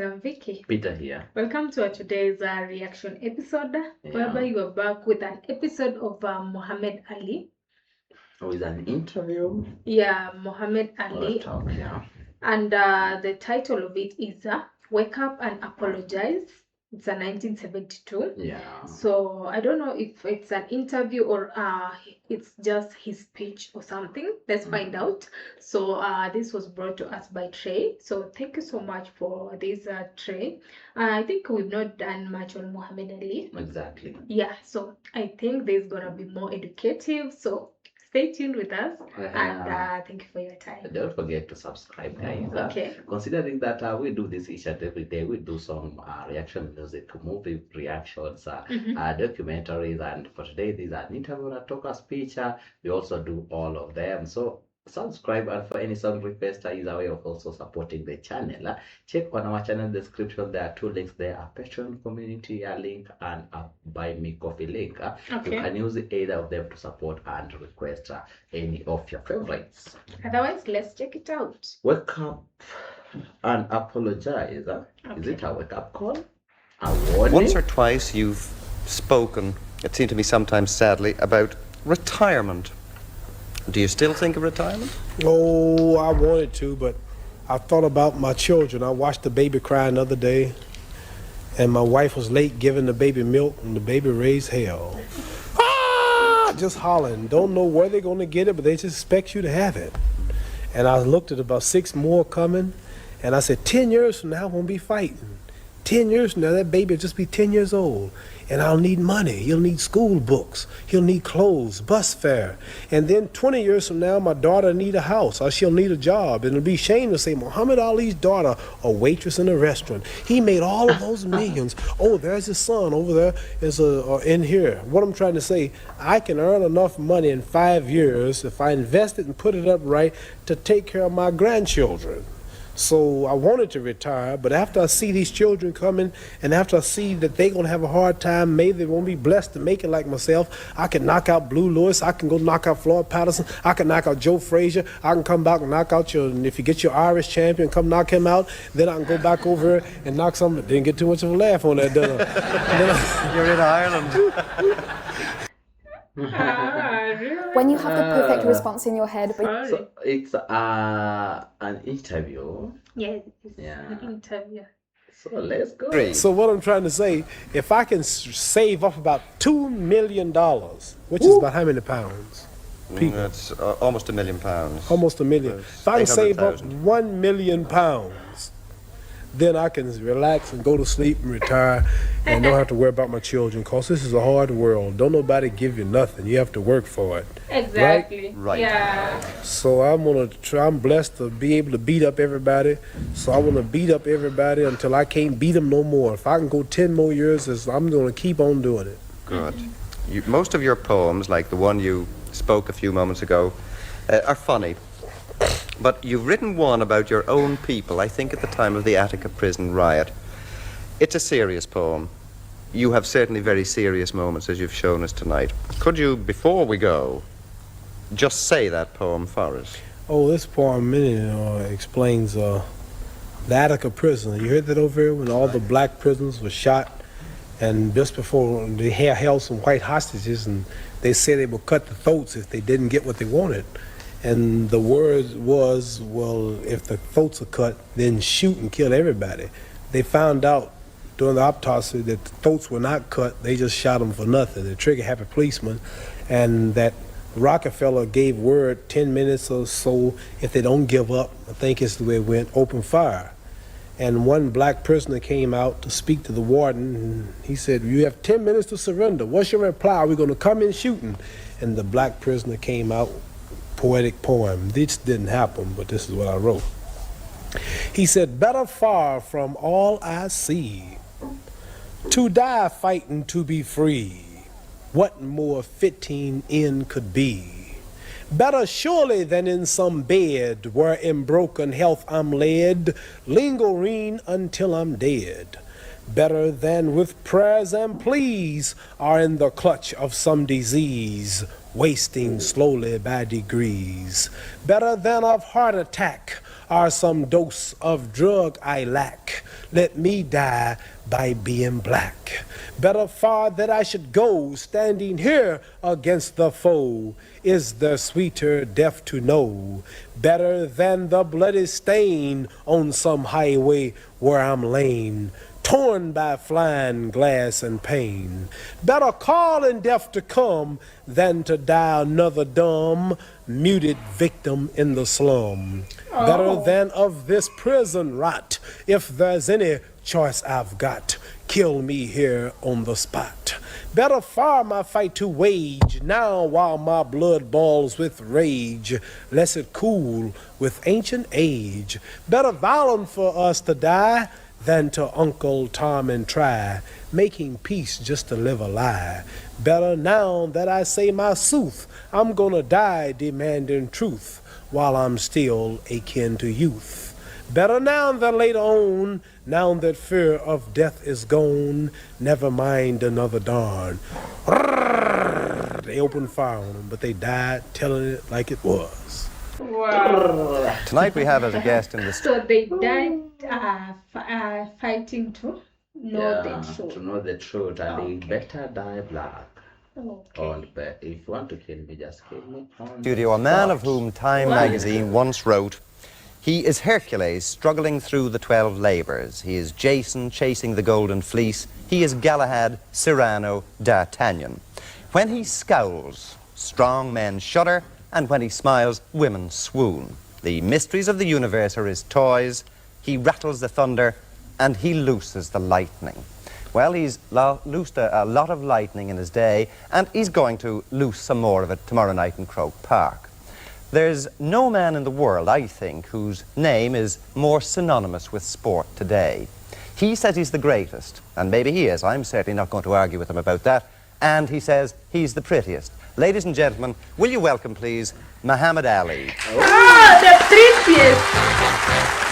I'm Vicky. Peter here. Welcome to today's reaction episode, whereby you are back with an episode of Muhammadali. With an interview. Yeah, Muhammadali. Talk, yeah. And the title of it is Wake Up and Apologize. It's a 1972. Yeah. So I don't know if it's an interview or it's just his speech or something. Let's find out. So this was brought to us by Trey. So thank you so much for this, Trey. I think we've not done much on Muhammadali. Exactly. Yeah. So I think this is gonna be more educative. So stay tuned with us, and thank you for your time. Don't forget to subscribe, guys. Okay. Considering that we do this each and every day, we do some reaction music, movie reactions, documentaries, and for today, these are an interview, a talk, a speech. We also do all of them. So subscribe, and for any song request is a way of also supporting the channel. Check on our channel description. There are two links there: a Patreon community link and a Buy Me Coffee link. Okay. You can use either of them to support and request any of your favorites. Otherwise, let's check it out. Wake up and apologize. Okay. Is it a wake up call? A warning? Once or twice you've spoken, it seemed to me sometimes sadly, about retirement. Do you still think of retirement? Oh, I wanted to, but I thought about my children. I watched the baby cry the other day, and my wife was late giving the baby milk, and the baby raised hell. Ah! Just hollering. Don't know where they're going to get it, but they just expect you to have it. And I looked at about 6 more coming, and I said, 10 years from now, I won't be fighting. 10 years from now, that baby will just be 10 years old. And I'll need money. He'll need school books. He'll need clothes, bus fare. And then 20 years from now, my daughter will need a house, or she'll need a job. And it'll be shame to say, Muhammad Ali's daughter, a waitress in a restaurant. He made all of those millions. Oh, there's his son over there in here. What I'm trying to say, I can earn enough money in 5 years if I invest it and put it up right to take care of my grandchildren. So I wanted to retire, but after I see these children coming, and after I see that they're going to have a hard time, maybe they won't be blessed to make it like myself, I can knock out Blue Lewis, I can go knock out Floyd Patterson, I can knock out Joe Frazier, I can come back and knock out and if you get your Irish champion, come knock him out, then I can go back over here and knock some. Didn't get too much of a laugh on that, did I? You're in Ireland. When you have the perfect response in your head, but So it's an interview. Yeah, it's Yeah. an interview. So let's go. So what I'm trying to say, if I can save up about $2 million, which is about how many pounds? People. That's almost £1 million. Almost $1 million. If I can save up 800,000. 1 million pounds, then I can relax and go to sleep and retire and don't have to worry about my children, because this is a hard world. Don't nobody give you nothing. You have to work for it. Exactly. Right. Yeah. So I'm gonna try. I'm blessed to be able to beat up everybody. So I want to beat up everybody until I can't beat them no more. If I can go 10 more years, I'm gonna keep on doing it. Good. Most of your poems, like the one you spoke a few moments ago, are funny. But you've written one about your own people, I think at the time of the Attica prison riot. It's a serious poem. You have certainly very serious moments, as you've shown us tonight. Could you, before we go, just say that poem for us? Oh, this poem explains the Attica prison. You heard that over here when all the black prisoners were shot, and just before they held some white hostages, and they said they would cut the throats if they didn't get what they wanted. And the word was, well, if the throats are cut, then shoot and kill everybody. They found out during the autopsy that the throats were not cut. They just shot them for nothing. The trigger-happy policeman, and that Rockefeller gave word 10 minutes or so, if they don't give up, I think it's the way it went, open fire. And one black prisoner came out to speak to the warden, and he said, you have 10 minutes to surrender. What's your reply? Are we going to come in shooting? And the black prisoner came out, poetic poem. This didn't happen, but this is what I wrote. He said, better far from all I see, to die fighting to be free. What more fitting end could be? Better surely than in some bed where in broken health I'm led, lingering until I'm dead. Better than with prayers and pleas are in the clutch of some disease, wasting slowly by degrees. Better than of heart attack or some dose of drug I lack. Let me die by being black. Better far that I should go, standing here against the foe. Is there sweeter death to know? Better than the bloody stain on some highway where I'm lame, torn by flying glass and pain. Better call in death to come than to die another dumb, muted victim in the slum. Better than of this prison rot, if there's any choice I've got, kill me here on the spot. Better far my fight to wage now while my blood boils with rage, lest it cool with ancient age. Better violent for us to die than to Uncle Tom and try, making peace just to live a lie. Better now that I say my sooth, I'm gonna die demanding truth while I'm still akin to youth. Better now than later on, now that fear of death is gone, never mind another dawn. They opened fire on them, but they died telling it like it was. Wow. Tonight we have as a guest in the So they died fighting to know the truth. To know the truth, and Okay. they better die black. Okay. But if you want to kill me, just kill me on studio, a the man spot. of whom Time Wow. magazine once wrote, "He is Hercules struggling through the 12 labors. He is Jason chasing the golden fleece. He is Galahad, Cyrano, D'Artagnan. When he scowls, strong men shudder, and when he smiles, women swoon. The mysteries of the universe are his toys. He rattles the thunder, and he looses the lightning." Well, he's loosed a lot of lightning in his day, and he's going to loose some more of it tomorrow night in Croke Park. There's no man in the world, I think, whose name is more synonymous with sport today. He says he's the greatest, and maybe he is. I'm certainly not going to argue with him about that. And he says he's the prettiest. Ladies and gentlemen, will you welcome, please, Muhammadali. Ah, the prettiest.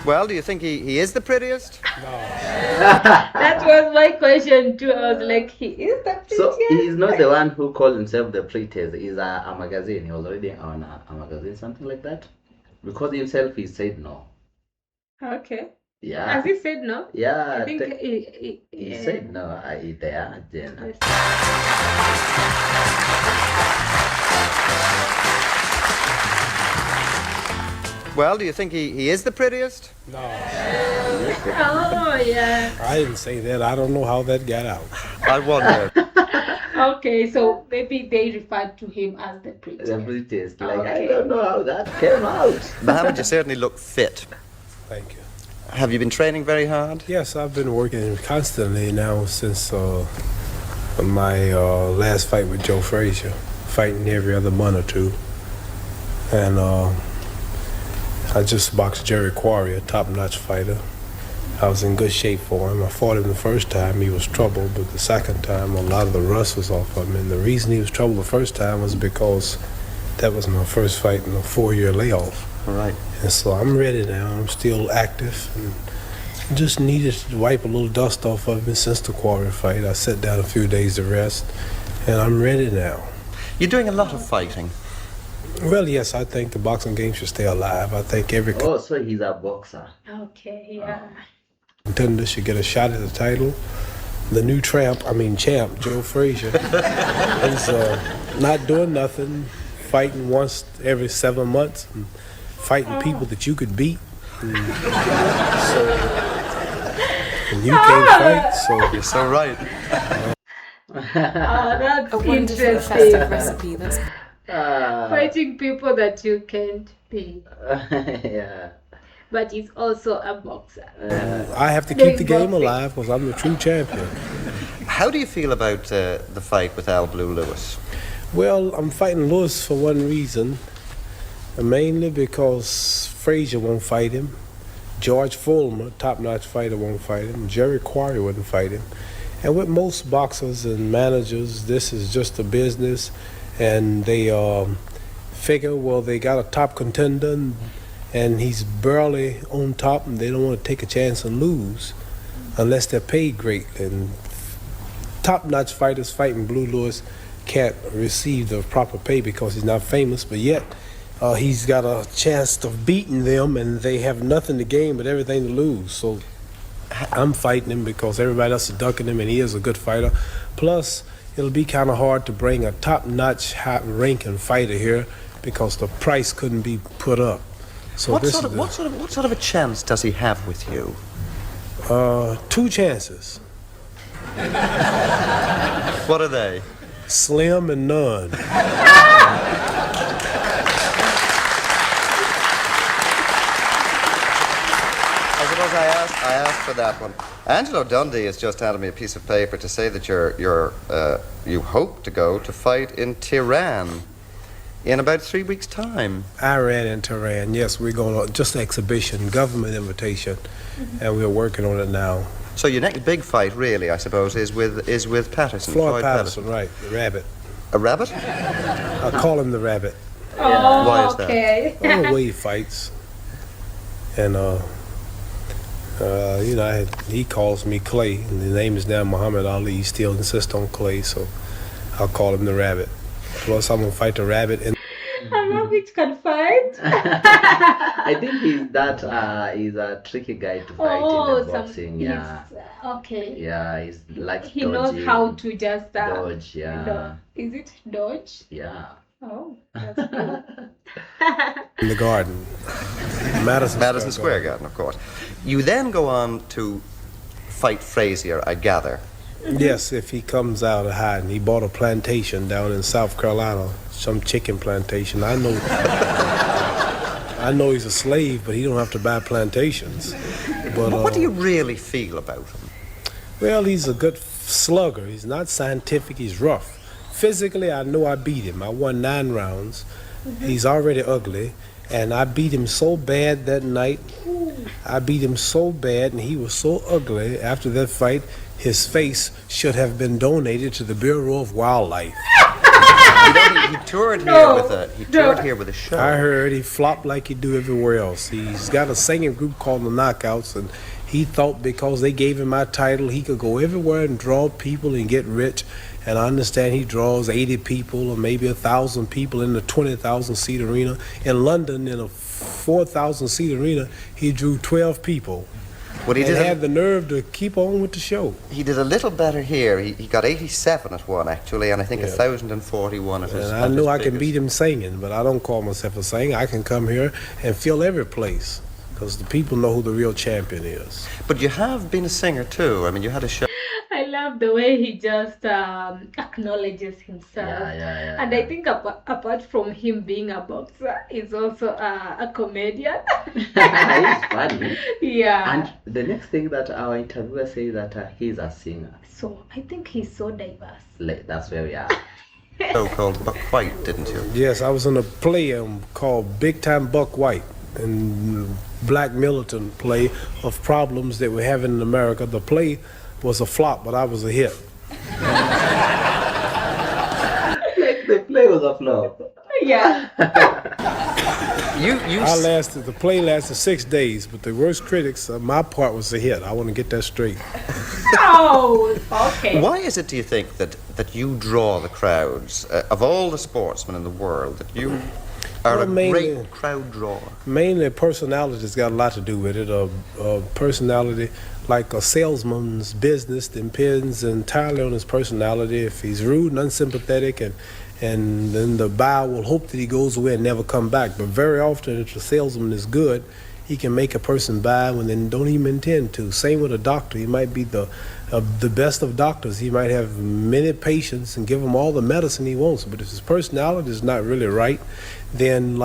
Well, do you think he is the prettiest? That was my question too. I was like, he is the prettiest. So he's not the one who calls himself the prettiest. He's a magazine. He was reading on a magazine, something like that. Because himself, he said no. Okay. Yeah. Has he said no? Yeah. I think he said no. There, Jenna. Well, do you think he is the prettiest? No, Oh yeah. I didn't say that. I don't know how that got out. I wonder. Okay, so maybe they referred to him as the prettiest. The prettiest. Like, Okay. I don't know how that came out. Mohammed, you certainly look fit. Thank you. Have you been training very hard? Yes, I've been working constantly now since my last fight with Joe Frazier, fighting every other month or two. And I just boxed Jerry Quarry, a top-notch fighter. I was in good shape for him. I fought him the first time, he was troubled, but the second time, a lot of the rust was off of him. And the reason he was troubled the first time was because that was my first fight in a 4-year layoff. All right. And so I'm ready now. I'm still active and just needed to wipe a little dust off of me since the Quarry fight. I sat down a few days to rest, and I'm ready now. You're doing a lot of fighting. Well, yes, I think the boxing game should stay alive. I think every Oh, so he's a boxer. Okay, yeah. contender should get a shot at the title. The new champ, Joe Frazier, is not doing nothing, fighting once every 7 months, and fighting people that you could beat. And you can't fight, so You're so right. Oh, that's A wonderful festive interesting. recipe. That's Fighting people that you can't beat. Yeah. But he's also a boxer. I have to keep the game Boxing. alive because I'm the true champion. How do you feel about the fight with Al Blue Lewis? Well, I'm fighting Lewis for one reason, mainly because Frazier won't fight him. George Fulmer, top-notch fighter, won't fight him. Jerry Quarry wouldn't fight him. And with most boxers and managers, this is just a business, and they figure, well, they got a top contender, and he's barely on top, and they don't want to take a chance and lose unless they're paid great. And top-notch fighters fighting Blue Lewis can't receive the proper pay because he's not famous, but yet he's got a chance of beating them, and they have nothing to gain but everything to lose. So I'm fighting him because everybody else is ducking him, and he is a good fighter. Plus, it'll be kind of hard to bring a top-notch, high-ranking fighter here because the price couldn't be put up. So What sort of a chance does he have with you? 2 chances. What are they? Slim and none. I asked for that one. Angelo Dundee has just handed me a piece of paper to say that you hope to go to fight in Tehran in about 3 weeks' time. Iran and Tehran, yes, we're going on just an exhibition, government invitation, and we're working on it now. So your next big fight, really, I suppose, is with Patterson. Floyd Patterson, right, the rabbit. A rabbit? I call him the rabbit. Oh, Why is that? okay. Oh, the way he fights. And, he calls me Clay, and the name is now Muhammadali. He still insists on Clay, so I'll call him the rabbit. Plus, I'm going to fight the rabbit. And A rabbit can fight. I think he's a tricky guy to fight in the boxing. Yeah. Okay. Yeah, he's like He knows how to just dodge. Yeah. Is it dodge? Yeah. Oh, that's cool. in the garden. Madison Square Garden, of course. You then go on to fight Frazier, I gather. Yes, if he comes out of hiding. He bought a plantation down in South Carolina, some chicken plantation. I know he's a slave, but he don't have to buy plantations. But What do you really feel about him? well, he's a good slugger. He's not scientific, he's rough. Physically, I know I beat him. I won 9 rounds. He's already ugly, and I beat him so bad that night. I beat him so bad, and he was so ugly after that fight, his face should have been donated to the Bureau of Wildlife. He toured here with a show. I heard he flopped like he do everywhere else. He's got a singing group called the Knockouts, and he thought because they gave him my title, he could go everywhere and draw people and get rich. And I understand he draws 80 people or maybe 1,000 people in the 20,000-seat arena. In London, in a 4,000-seat arena, he drew 12 people. But he had the nerve to keep on with the show. He did a little better here. He got 87 at one, actually, and I think 1,041 at his. And I know I can beat him singing, but I don't call myself a singer. I can come here and fill every place because the people know who the real champion is. But you have been a singer too. I mean, you had a show. I love the way he just acknowledges himself. Yeah. And I think apart from him being a boxer, he's also a comedian. He's funny. Yeah. And the next thing that our interviewer says that he's a singer. So I think he's so diverse. That's where we are. Show called Buck White, didn't you? Yes, I was in a play called Big Time Buck White, and black militant play of problems that we're having in America. The play was a flop, but I was a hit. Like the play was a flop. Yeah. The play lasted 6 days, but the worst critics, my part was a hit. I want to get that straight. Oh, okay. Why is it, do you think, that you draw the crowds of all the sportsmen in the world? That you are a great crowd drawer. Mainly personality's got a lot to do with it. A personality, like a salesman's business, depends entirely on his personality. If he's rude and unsympathetic, and then the buyer will hope that he goes away and never come back. But very often, if the salesman is good, he can make a person buy when they don't even intend to. Same with a doctor. He might be the best of doctors. He might have many patients and give them all the medicine he wants. But if his personality is not really right, then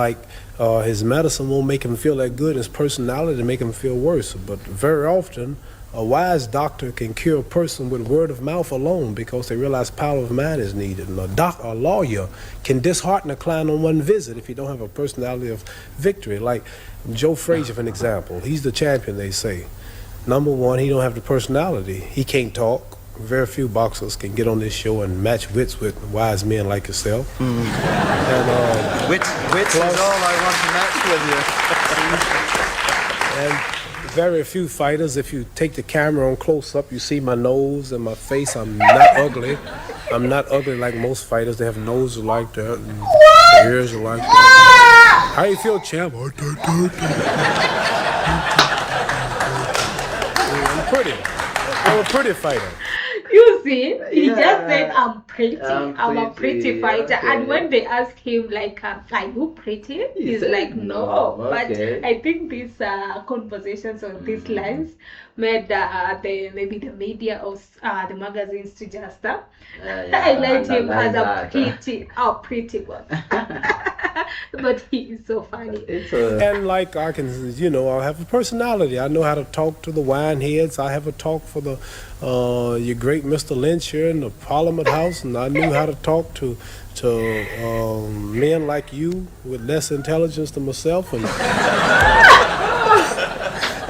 his medicine won't make him feel that good. His personality make him feel worse. But very often, a wise doctor can cure a person with word of mouth alone because they realize power of mind is needed. And a lawyer can dishearten a client on one visit if he don't have a personality of victory. Like Joe Frazier, for an example. He's the champion, they say. Number one, he don't have the personality. He can't talk. very few boxers can get on this show and match wits with wise men like yourself. And Wits is all I want to match with you. and very few fighters, if you take the camera on close up, you see my nose and my face. I'm not ugly. I'm not ugly like most fighters. They have noses like that and ears are like that. How you feel, champ? I'm pretty. I'm a pretty fighter. You see, he Yeah. just said, I'm pretty. I'm I'm a pretty pretty, fighter. okay. And when they ask him, like, are you pretty? He He's said like, no. no, okay. But I think these conversations on these lines made maybe the media or the magazines to just highlight him as a pretty one. But he is so funny. And like I can, I have a personality. I know how to talk to the wine heads. I have a talk for the your great Mr. Lynch here in the Parliament House, and I knew how to talk to men like you with less intelligence than myself. And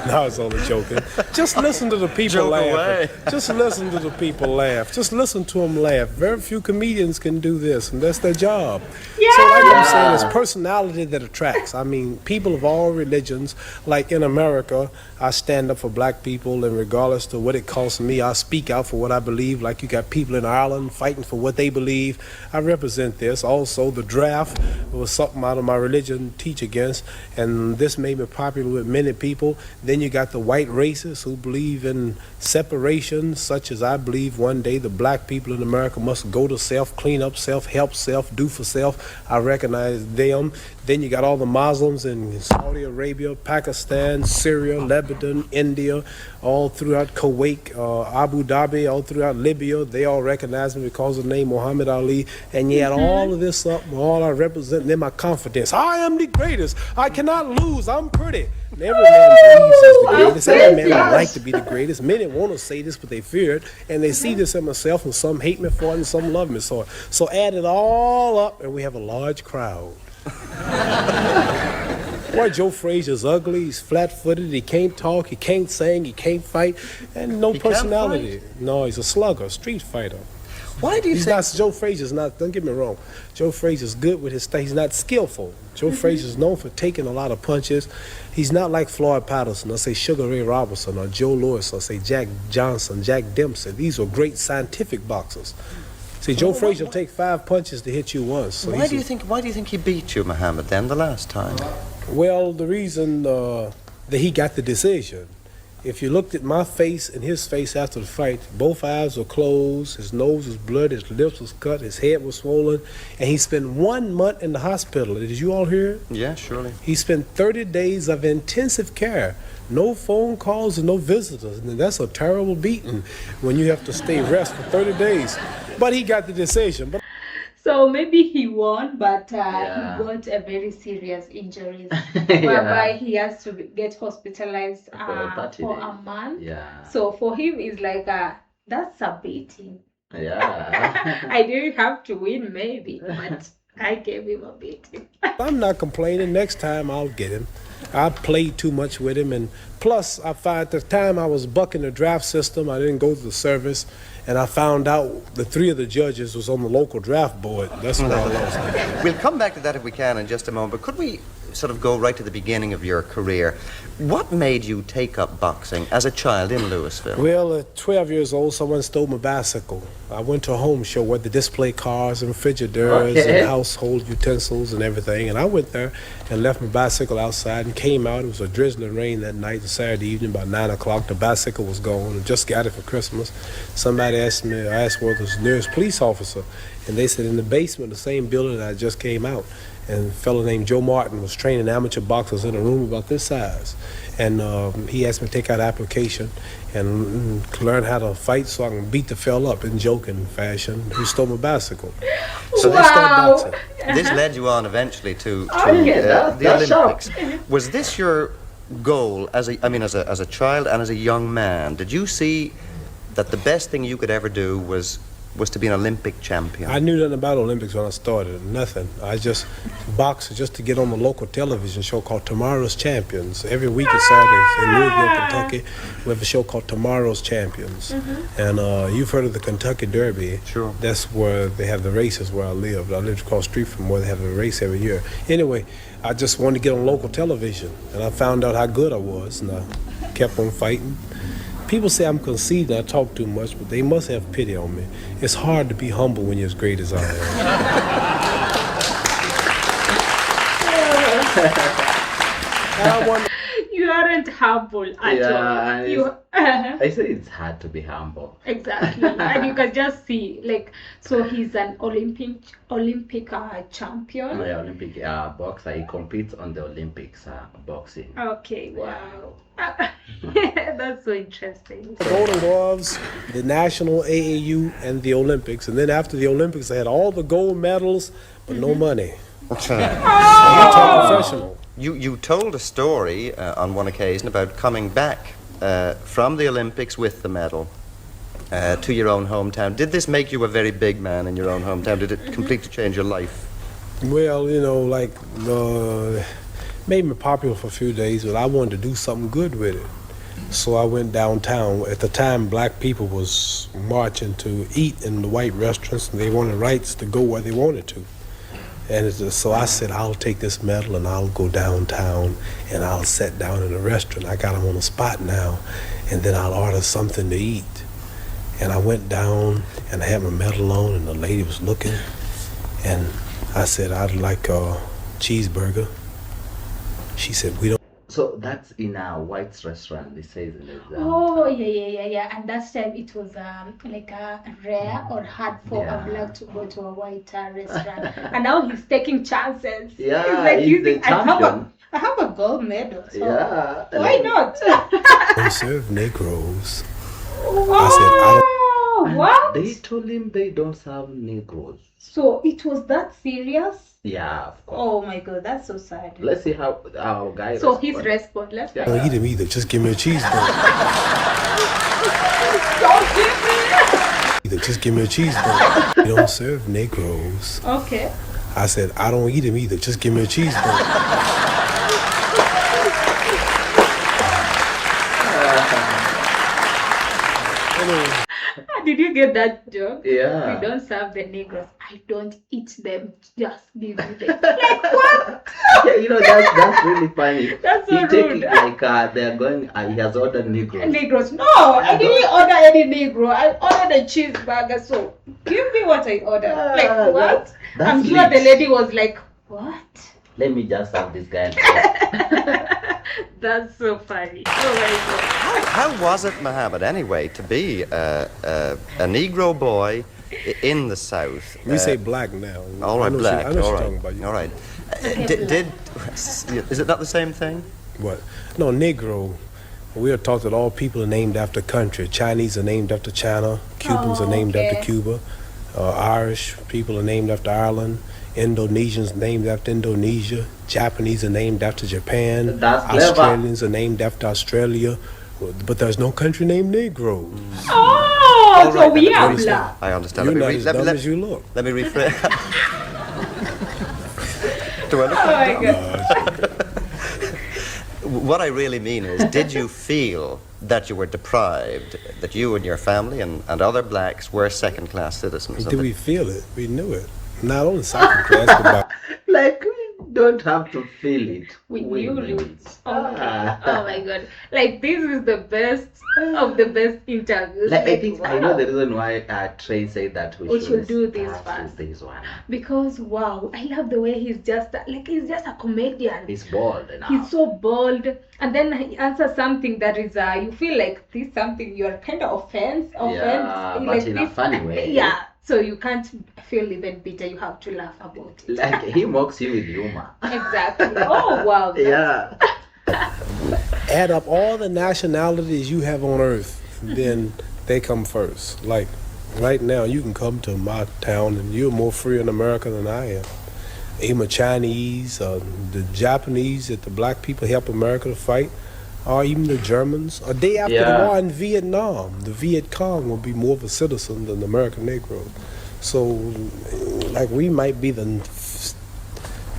no, I was only joking. Just listen to the people laugh. Just listen to the people laugh. Just listen to them laugh. Very few comedians can do this, and that's their job. So like I'm saying, it's personality that attracts. I mean, people of all religions, like in America, I stand up for black people, and regardless to what it costs me, I speak out for what I believe. Like you got people in Ireland fighting for what they believe. I represent this. Also, the draft was something out of my religion teach against, and this made me popular with many people. Then you got the white racists who believe in separation, such as I believe one day the black people in America must go to self, clean up, self-help, self-do for self. I recognize them. Then you got all the Muslims in Saudi Arabia, Pakistan, Syria, Lebanon, India, all throughout Kuwait, Abu Dhabi, all throughout Libya. They all recognize me because of the name Muhammadali. And yet all of this up, all I represent, then my confidence. I am the greatest. I cannot lose. I'm pretty. And every man believes he's the greatest. Every man would like to be the greatest. Many want to say this, but they fear it. And they see this in myself, and some hate me for it, and some love me for it. So add it all up, and we have a large crowd. Boy, Joe Frazier's ugly, he's flat-footed, he can't talk, he can't sing, he can't fight, and no personality. No, he's a slugger, street fighter. Why do you He's think... not, Joe Frazier's not, don't get me wrong, Joe Frazier's good with his stuff, he's not skillful. Joe Frazier's known for taking a lot of punches. He's not like Floyd Patterson, or say Sugar Ray Robinson, or Joe Louis, or say Jack Johnson, Jack Dempsey. These are great scientific boxers. See, Joe Frazier will take 5 punches to hit you once. So why do you think he beat you, Muhammad, then the last time? Well, the reason that he got the decision, if you looked at my face and his face after the fight, both eyes were closed, his nose was bloody, his lips was cut, his head was swollen, and he spent 1 month in the hospital. Did you all hear it? Yeah, surely. He spent 30 days of intensive care. No phone calls and no visitors. And that's a terrible beating when you have to stay rest for 30 days. But he got the decision. So maybe he won, but he got a very serious injuries, whereby he has to get hospitalized for a month. Yeah. So for him, it's like that's a beating. Yeah. I didn't have to win, maybe, but I gave him a beating. I'm not complaining. Next time I'll get him. I played too much with him, and plus I found at the time I was bucking the draft system. I didn't go to the service, and I found out the 3 of the judges was on the local draft board. That's why I lost. We'll come back to that if we can in just a moment, but could we sort of go right to the beginning of your career? What made you take up boxing as a child in Louisville? Well, at 12 years old, someone stole my bicycle. I went to a home show where they display cars and refrigerators and household utensils and everything, and I went there and left my bicycle outside and came out. It was a drizzling rain that night, Saturday evening, about 9 o'clock. The bicycle was gone. I just got it for Christmas. Somebody asked me, I asked where was the nearest police officer, and they said in the basement of the same building that I just came out. And a fellow named Joe Martin was training amateur boxers in a room about this size. And he asked me to take out an application and learn how to fight so I can beat the fella up in joking fashion. He stole my bicycle. So I started boxing. This led you on eventually to the Olympics. Was this your goal as a child and as a young man? Did you see that the best thing you could ever do was was to be an Olympic champion? I knew nothing about Olympics when I started, nothing. I just boxed just to get on the local television show called Tomorrow's Champions. Every week at Saturdays in Louisville, Kentucky, we have a show called Tomorrow's Champions. And you've heard of the Kentucky Derby. Sure. That's where they have the races where I lived. I lived across the street from where they have a race every year. Anyway, I just wanted to get on local television, and I found out how good I was, and I kept on fighting. People say I'm conceited, I talk too much, but they must have pity on me. It's hard to be humble when you're as great as I am. You aren't humble at all. You, I say it's hard to be humble. exactly, and you can just see, like, so he's an Olympic champion. My Olympic boxer. He competes on the Olympics boxing. Okay, wow. That's so interesting. The Golden Gloves, the National AAU, and the Olympics. And then after the Olympics, they had all the gold medals, but no money. I'm professional. You told a story on one occasion about coming back from the Olympics with the medal to your own hometown. Did this make you a very big man in your own hometown? Did it completely change your life? Well, you know, like, made me popular for a few days, but I wanted to do something good with it. So I went downtown. At the time, black people was marching to eat in the white restaurants, and they wanted rights to go where they wanted to. And so I said, I'll take this medal and I'll go downtown and I'll sit down in a restaurant. I got them on the spot now, and then I'll order something to eat. And I went down and I had my medal on, and the lady was looking, and I said, I'd like a cheeseburger. She said, we don't. So that's in a white restaurant. It says in the exam. Oh, yeah. And that time it was like a rare or hard for a black to go to a white restaurant. And now he's taking chances. Yeah, it's like he's the champion. I have a gold medal. So Yeah. why not? They serve Negroes. Oh, what? They told him they don't serve Negroes. So it was that serious? Yeah, of course. Oh my God, that's so sad. Let's see how our guy. So his response. Let's I don't eat them either. Just give me a cheeseburger. Just give me a cheeseburger. You don't serve Negroes. Okay. I said, I don't eat them either. Just give me a cheeseburger. Did you get that joke? Yeah. We don't serve the Negroes. I don't eat them. Just give me them. Like what? Yeah, you know that's really funny. That's so he take rude. it like they're going. He has ordered Negroes. Negroes. No, I didn't order any Negro. I ordered a cheeseburger. So give me what I ordered. Like what? I'm sure the lady was like, what? Let me just have this guy. That's so funny. Oh my God. How was it, Muhammad, anyway, to be a Negro boy in the South? We say black now. All right, black. I know All she's right. talking about you. All right. Is it not the same thing? What? No, Negro. We are taught that all people are named after country. Chinese are named after China. Cubans are named after Cuba. Irish people are named after Ireland. Indonesians named after Indonesia. Japanese are named after Japan. That's clever. Australians are named after Australia. But there's no country named Negro. Oh, All so right, we let are me- black. I understand. You're not as dumb as you look. Let me rephrase. Do I look Oh my God. What I really mean is, did you feel that you were deprived, that you and your family and other blacks were second-class citizens? Did we feel it? We knew it. Not only second class, but by Like we don't have to feel it. We knew it. Ah. Oh my God. Like this is the best of the best interviews. Like I think I know wow. the reason why Trey said that we should do this start first. with this one. Because wow, I love the way he's just a comedian. He's bold enough. He's so bold, and then he answers something that is you feel like this is something you're kind of offense, Yeah, but like in a funny way. Yeah, so you can't feel even bitter. You have to laugh about it. Like he mocks you with humor. Exactly. Oh wow. Yeah. add up all the nationalities you have on earth, then they come first. Like right now, you can come to my town and you're more free in America than I am. I'm a Chinese, the Japanese that the black people help America to fight. or even the Germans. A day after the war in Vietnam, the Viet Cong will be more of a citizen than the American Negro. So, like, we might be the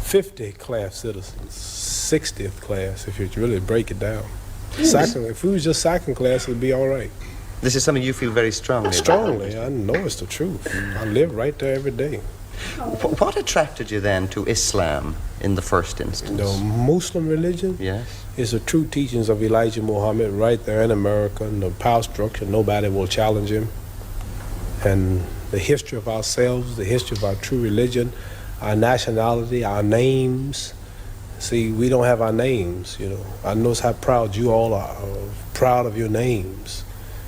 50th class citizens, 60th class, if you really break it down. Second, if we was just second class, it'd be all right. This is something you feel very strongly about. Strongly, I know it's the truth. I live right there every day. What attracted you then to Islam in the first instance? The Muslim religion is the true teachings of Elijah Muhammad right there in America, and the power structure, nobody will challenge him. And the history of ourselves, the history of our true religion, our nationality, our names. See, we don't have our names, you know. I know how proud you all are, proud of your names.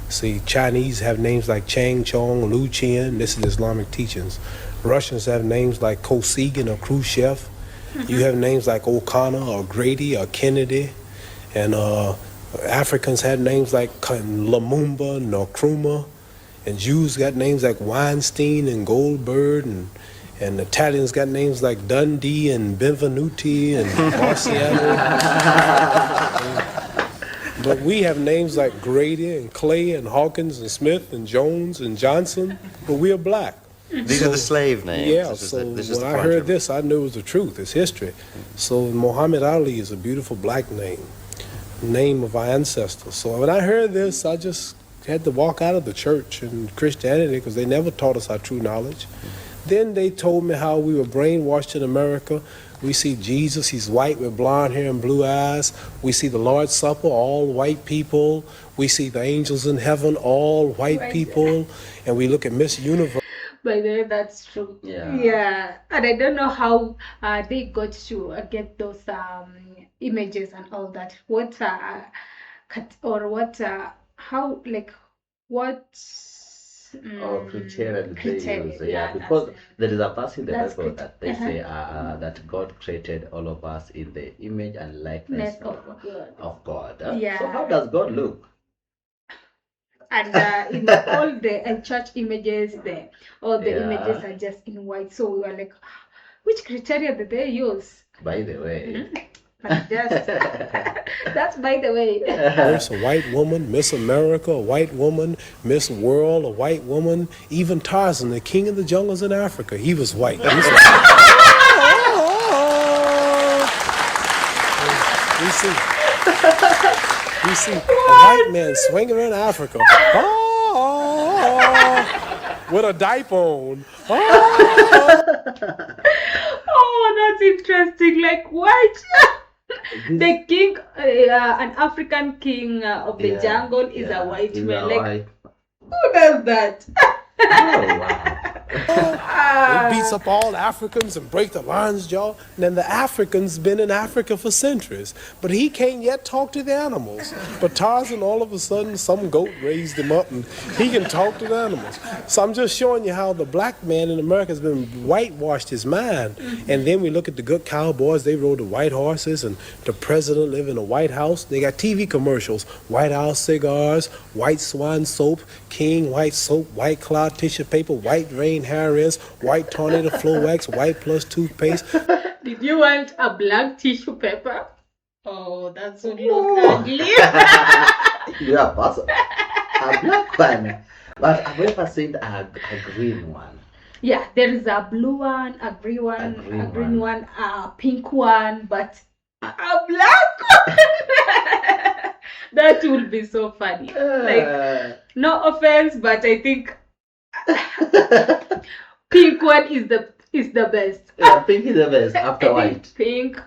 See, Chinese have names like Chang Chong, Lu Qian. This is Islamic teachings. Russians have names like Kosygin or Khrushchev. You have names like O'Connor or Grady or Kennedy. And Africans had names like Lumumba, Nkrumah. And Jews got names like Weinstein and Goldberg. And Italians got names like Dundee and Benvenuti and Marciano. But we have names like Grady and Clay and Hawkins and Smith and Jones and Johnson, but we are black. These are the slave names. Yeah, when I heard this, I knew it was the truth. It's history. So Muhammad Ali is a beautiful black name of our ancestors. So when I heard this, I just had to walk out of the church and Christianity because they never taught us our true knowledge. Then they told me how we were brainwashed in America. We see Jesus, he's white with blonde hair and blue eyes. We see the Lord's Supper, all white people. We see the angels in heaven, all white people. And we look at Miss Universe. By the way, that's true. Yeah. And I don't know how they got to get those images and all that. Criteria they use. Because there is a verse in the Bible that they say that God created all of us in the image and likeness of God. So how does God look? And in all the church images, all the images are just in white. So we were like, which criteria did they use? By the way. That's by the way. There's a white woman, Miss America, a white woman, Miss World, a white woman. Even Tarzan, the king of the jungles in Africa, he was white. You see a white man swinging around Africa with a diaper on. Oh, that's interesting. Like what? The king, an African king of the jungle is a white man. Like, who does that? Oh, wow. It beats up all Africans and break the lion's jaw. And then the African's been in Africa for centuries, but he can't yet talk to the animals. But Tarzan, all of a sudden, some goat raised him up and he can talk to the animals. So I'm just showing you how the black man in America has been whitewashed his mind. And then we look at the good cowboys, they rode the white horses, and the president lived in a White House. They got TV commercials, White House cigars, White Swan soap, King White soap, White Cloud tissue paper, White Rain hair rinse, White Tornado flow wax, White Plus toothpaste. Did you want a black tissue paper? Oh, that would look ugly. Yeah, possible. A black one. But I've never seen a green one. Yeah, there is a blue one, a green one, a pink one, but a black one. That would be so funny. Like, no offense, but I think pink one is the best. Yeah, pink is the best after white. Pink,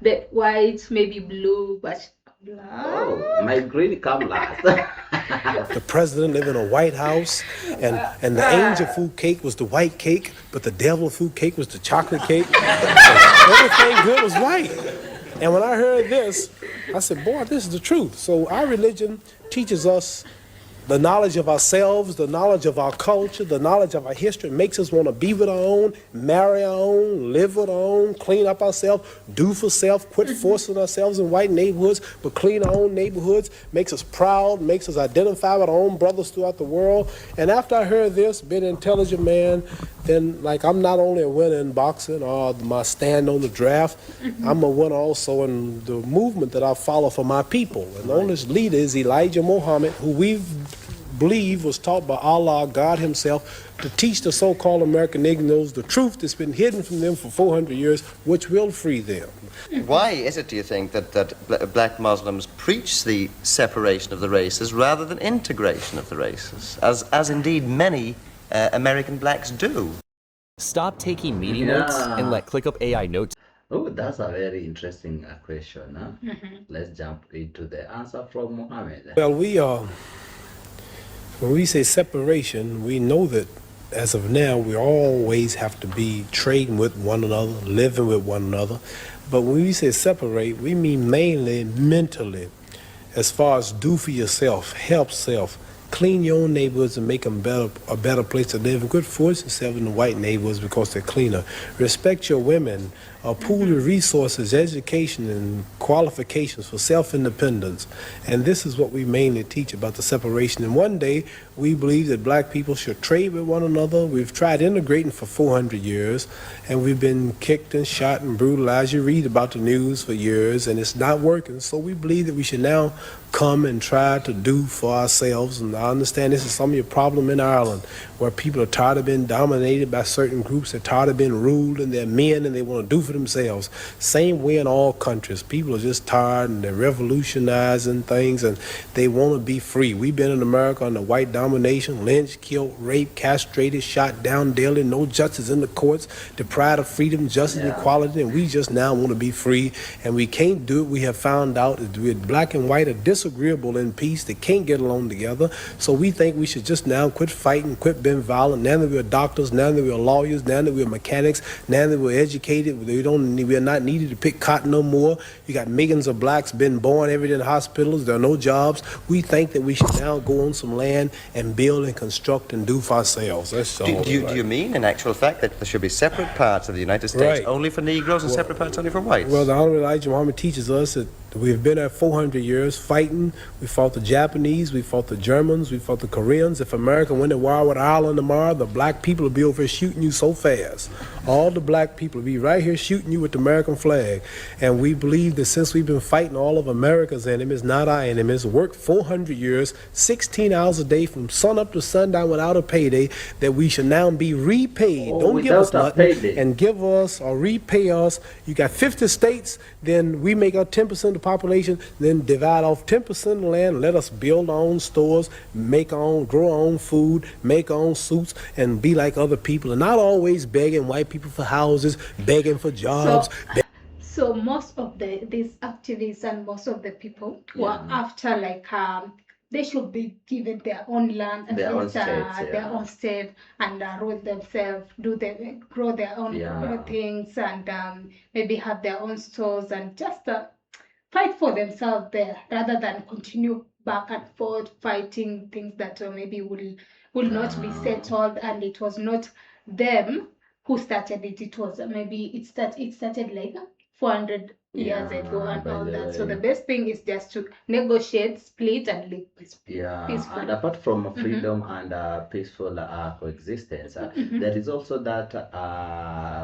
the white, maybe blue, but black. Oh, my green come last. The president lived in a White House, and the angel food cake was the white cake, but the devil food cake was the chocolate cake. Everything good was white. And when I heard this, I said, boy, this is the truth. So our religion teaches us the knowledge of ourselves, the knowledge of our culture, the knowledge of our history makes us want to be with our own, marry our own, live with our own, clean up ourselves, do for self, quit forcing ourselves in white neighborhoods, but clean our own neighborhoods, makes us proud, makes us identify with our own brothers throughout the world. And after I heard this, being an intelligent man, then like I'm not only a winner in boxing or my stand on the draft, I'm a winner also in the movement that I follow for my people. And the only leader is Elijah Muhammad, who we believe was taught by Allah, God himself, to teach the so-called American Negroes the truth that's been hidden from them for 400 years, which will free them. Why is it, do you think, that black Muslims preach the separation of the races rather than integration of the races, as indeed many American blacks do? Stop taking meeting notes and let ClickUp AI notes. Oh, that's a very interesting question. Huh? Let's jump into the answer from Mohammed. Well, when we say separation, we know that as of now, we always have to be trading with one another, living with one another. But when we say separate, we mean mainly mentally, as far as do for yourself, help self, clean your own neighborhoods and make them a better place to live. And quit forcing yourself in the white neighborhoods because they're cleaner. Respect your women. Pool your resources, education, and qualifications for self-independence. And this is what we mainly teach about the separation. And one day, we believe that black people should trade with one another. We've tried integrating for 400 years, and we've been kicked and shot and brutalized. You read about the news for years, and it's not working. So we believe that we should now come and try to do for ourselves. And I understand this is some of your problem in Ireland, where people are tired of being dominated by certain groups. They're tired of being ruled, and they're men, and they want to do for themselves. Same way in all countries. People are just tired, and they're revolutionizing things, and they want to be free. We've been in America under white domination, lynched, killed, raped, castrated, shot down daily, no justice in the courts, deprived of freedom, justice, equality, and we just now want to be free, and we can't do it. We have found out that black and white are disagreeable in peace. They can't get along together, so we think we should just now quit fighting, quit being violent. Now that we're doctors, now that we're lawyers, now that we're mechanics, now that we're educated, we are not needed to pick cotton no more. You got millions of blacks been born every day in hospitals. There are no jobs. We think that we should now go on some land and build and construct and do for ourselves. That's all. Do you mean, in actual fact, that there should be separate parts of the United States only for Negroes and separate parts only for whites? Well, the Honorable Elijah Muhammad teaches us that we've been there 400 years fighting. We fought the Japanese, we fought the Germans, we fought the Koreans. If America went to war with Ireland tomorrow, the black people will be over here shooting you so fast. All the black people will be right here shooting you with the American flag. And we believe that since we've been fighting all of America's enemies, not our enemies, worked 400 years, 16 hours a day from sun up to sundown without a payday, that we should now be repaid. Don't give us nothing and give us or repay us. You got 50 states, then we make up 10% of the population, then divide off 10% of the land, let us build our own stores, make our own, grow our own food, make our own suits, and be like other people, and not always begging white people for houses, begging for jobs. So most of these activists and most of the people were after they should be given their own land, their own state, and rule themselves, grow their own things, and maybe have their own stores and just fight for themselves there, rather than continue back and forth fighting things that maybe will not be settled. And it was not them who started it. It was maybe it started like 400 years ago and all that. So the best thing is just to negotiate, split, and live peacefully. And apart from freedom and peaceful coexistence, there is also that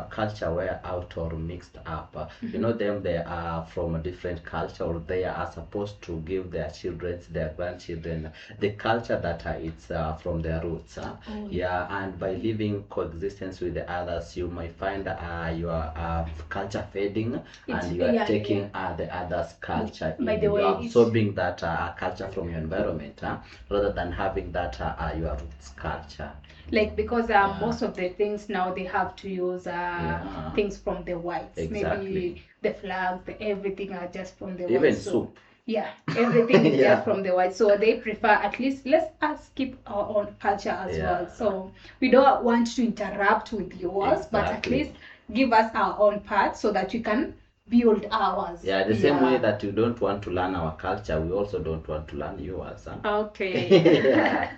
culture where out or mixed up. You know them, they are from a different culture, or they are supposed to give their children, their grandchildren, the culture that it's from their roots. And by living coexistence with the others, you might find your culture fading, and you are taking the other's culture. By the way, you are absorbing that culture from your environment, rather than having that your roots culture. Like, because most of the things now they have to use things from the whites. Exactly. Maybe the flags, everything are just from the whites. Even soup. Yeah, everything is just from the white. So they prefer, at least let us keep our own culture as well. So we don't want to interrupt with yours, but at least give us our own part so that we can build ours. Yeah, the same way that you don't want to learn our culture, we also don't want to learn yours. Huh? Okay. Yeah.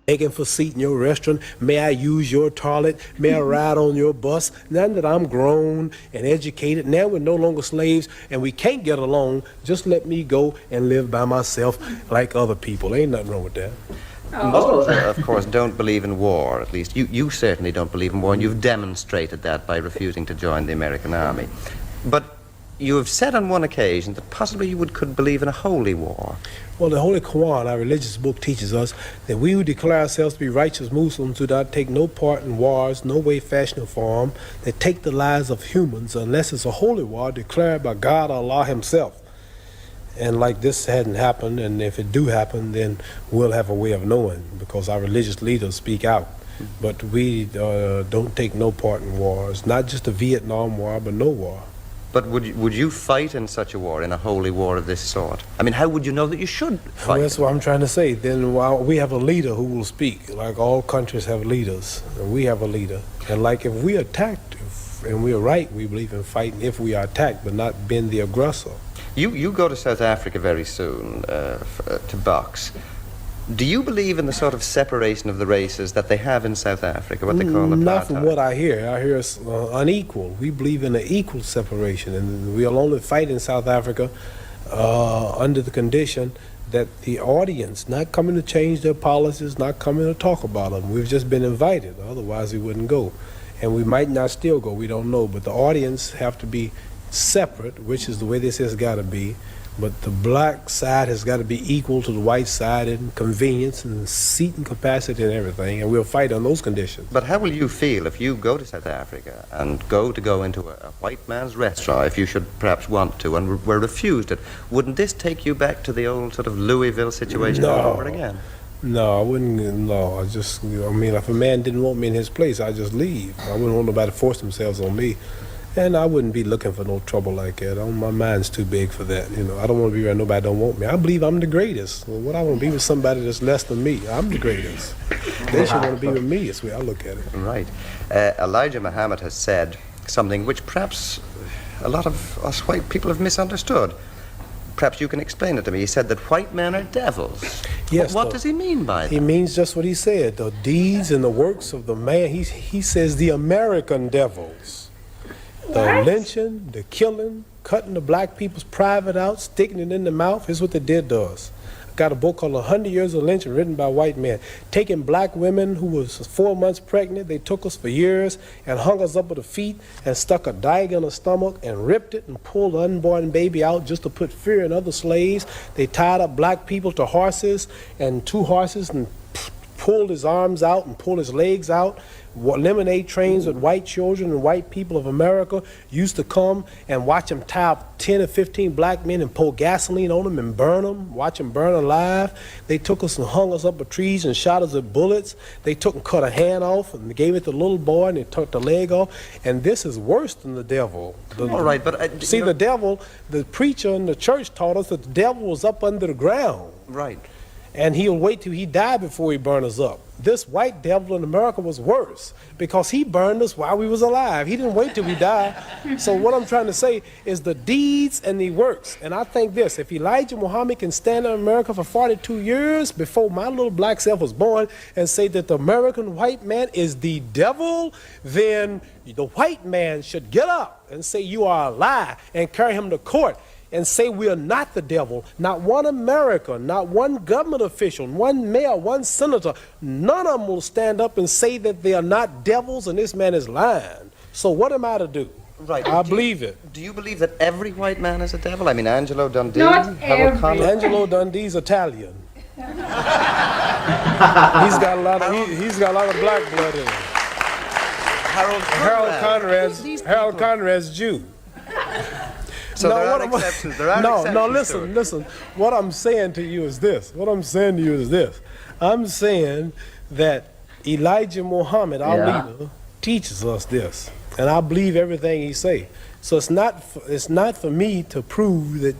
Begging for seat in your restaurant, may I use your toilet, may I ride on your bus. Now that I'm grown and educated, now we're no longer slaves and we can't get along, just let me go and live by myself like other people. Ain't nothing wrong with that. Most of course, don't believe in war, at least. You certainly don't believe in war, and you've demonstrated that by refusing to join the American army. But you have said on one occasion that possibly you could believe in a holy war. Well, the Holy Quran, our religious book, teaches us that we who declare ourselves to be righteous Muslims do not take no part in wars, no way, fashion, or form, that take the lives of humans unless it's a holy war declared by God Allah himself. And like this hadn't happened, and if it do happen, then we'll have a way of knowing because our religious leaders speak out. But we don't take no part in wars, not just the Vietnam War, but no war. But would you fight in such a war, in a holy war of this sort? I mean, how would you know that you should fight? Well, that's what I'm trying to say. Then we have a leader who will speak, like all countries have leaders, and we have a leader. And like if we attacked, and we're right, we believe in fighting if we are attacked, but not being the aggressor. You go to South Africa very soon to box. Do you believe in the sort of separation of the races that they have in South Africa, what they call apartheid? Not from what I hear. I hear it's unequal. We believe in an equal separation, and we'll only fight in South Africa under the condition that the audience not coming to change their policies, not coming to talk about them. We've just been invited. Otherwise, we wouldn't go. And we might not still go. We don't know. But the audience have to be separate, which is the way this has got to be. But the black side has got to be equal to the white side in convenience and seating capacity and everything, and we'll fight on those conditions. But how will you feel if you go to South Africa and go into a white man's restaurant, if you should perhaps want to, and were refused it? Wouldn't this take you back to the old sort of Louisville situation all over again? No, I wouldn't. No, I mean, if a man didn't want me in his place, I'd just leave. I wouldn't want nobody to force themselves on me. And I wouldn't be looking for no trouble like that. My mind's too big for that. You know, I don't want to be around nobody that don't want me. I believe I'm the greatest. Well, what I want to be with somebody that's less than me. I'm the greatest. They should want to be with me. That's the way I look at it. Right. Elijah Muhammad has said something which perhaps a lot of us white people have misunderstood. Perhaps you can explain it to me. He said that white men are devils. Yes. What does he mean by that? He means just what he said. The deeds and the works of the man. He says the American devils. The lynching, the killing, cutting the black people's private out, sticking it in the mouth is what they did to us. I got a book called 100 Years of Lynching written by white men. Taking black women who was 4 months pregnant, they took us for years and hung us up with the feet and stuck a dagger in the stomach and ripped it and pulled the unborn baby out just to put fear in other slaves. They tied up black people to horses and 2 horses and pulled his arms out and pulled his legs out. Lemonade trains with white children and white people of America used to come and watch them tie up 10 or 15 black men and pour gasoline on them and burn them, watch them burn alive. They took us and hung us up with trees and shot us with bullets. They took and cut a hand off and gave it to the little boy and they took the leg off. And this is worse than the devil. All right, but... see, the devil, the preacher in the church taught us that the devil was up under the ground. Right. And he'll wait till he died before he burn us up. This white devil in America was worse because he burned us while we was alive. He didn't wait till we died. So what I'm trying to say is the deeds and the works. And I think this, if Elijah Muhammad can stand in America for 42 years before my little black self was born and say that the American white man is the devil, then the white man should get up and say you are a lie and carry him to court and say we are not the devil. Not one American, not one government official, one mayor, one senator, none of them will stand up and say that they are not devils and this man is lying. So what am I to do? Right. I believe it. Do you believe that every white man is a devil? I mean, Angelo Dundee, Not Harold Conrad. Angelo Dundee's Italian. He's got a lot of black blood in him. Harold Conrad's Jew. So there are exceptions. There are exceptions. Listen. What I'm saying to you is this. I'm saying that Elijah Muhammad, our leader, teaches us this, and I believe everything he say. So it's not for me to prove that.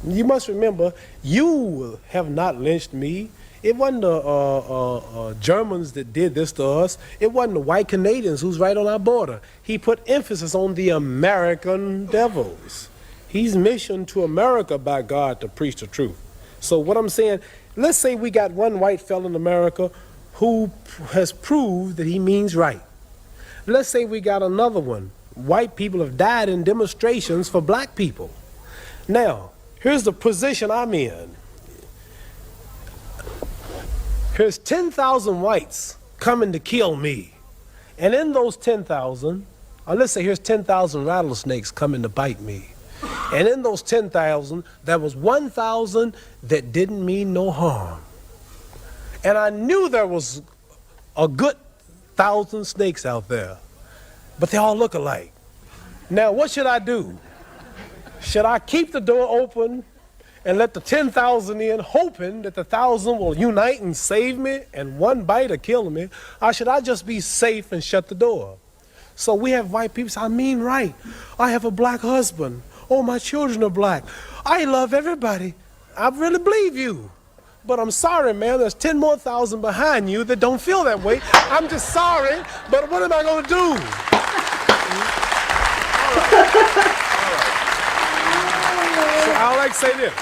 You must remember, you have not lynched me. It wasn't the Germans that did this to us. It wasn't the white Canadians who's right on our border. He put emphasis on the American devils. He's missioned to America by God to preach the truth. So what I'm saying, let's say we got one white fellow in America who has proved that he means right. Let's say we got another one. White people have died in demonstrations for black people. Now, here's the position I'm in. Here's 10,000 whites coming to kill me. And in those 10,000, or let's say here's 10,000 rattlesnakes coming to bite me. And in those 10,000, there was 1,000 that didn't mean no harm. And I knew there was a good 1,000 snakes out there, but they all look alike. Now, what should I do? Should I keep the door open and let the 10,000 in, hoping that the 1,000 will unite and save me and one bite will kill me? Or should I just be safe and shut the door? So we have white people say, I mean right. I have a black husband. Oh, my children are black. I love everybody. I really believe you. But I'm sorry, man, there's 10 more thousand behind you that don't feel that way. I'm just sorry, but what am I going to do? So I like to say this,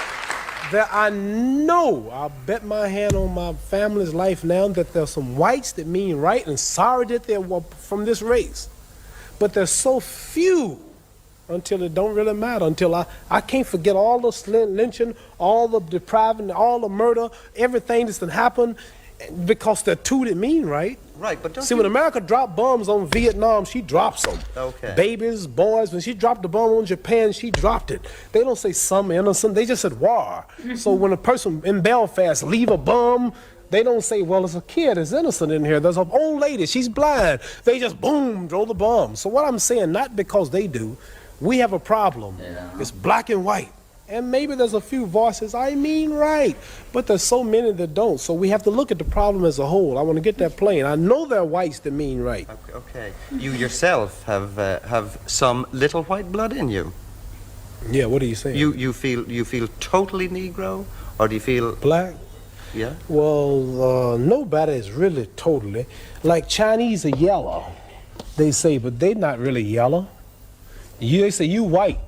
that I know, I'll bet my hand on my family's life now, that there's some whites that mean right and sorry that they're from this race. But there's so few until it don't really matter, until I can't forget all the lynching, all the depriving, all the murder, everything that's happened, because they're two that mean right. Right, but don't See, when America dropped bombs on Vietnam, she drops them. Okay. Babies, boys, when she dropped the bomb on Japan, she dropped it. They don't say some innocent, they just said war. So when a person in Belfast leave a bomb, they don't say, well, there's a kid that's innocent in here. There's an old lady, she's blind. They just, boom, throw the bomb. So what I'm saying, not because they do, we have a problem. Yeah. It's black and white. And maybe there's a few voices, I mean right, but there's so many that don't. So we have to look at the problem as a whole. I want to get that plain. I know there are whites that mean right. Okay. You yourself have some little white blood in you. Yeah, what are you saying? You feel totally Negro, or do you feel black? Yeah. Well, nobody is really totally. Like Chinese are yellow, they say, but they're not really yellow. They say you white.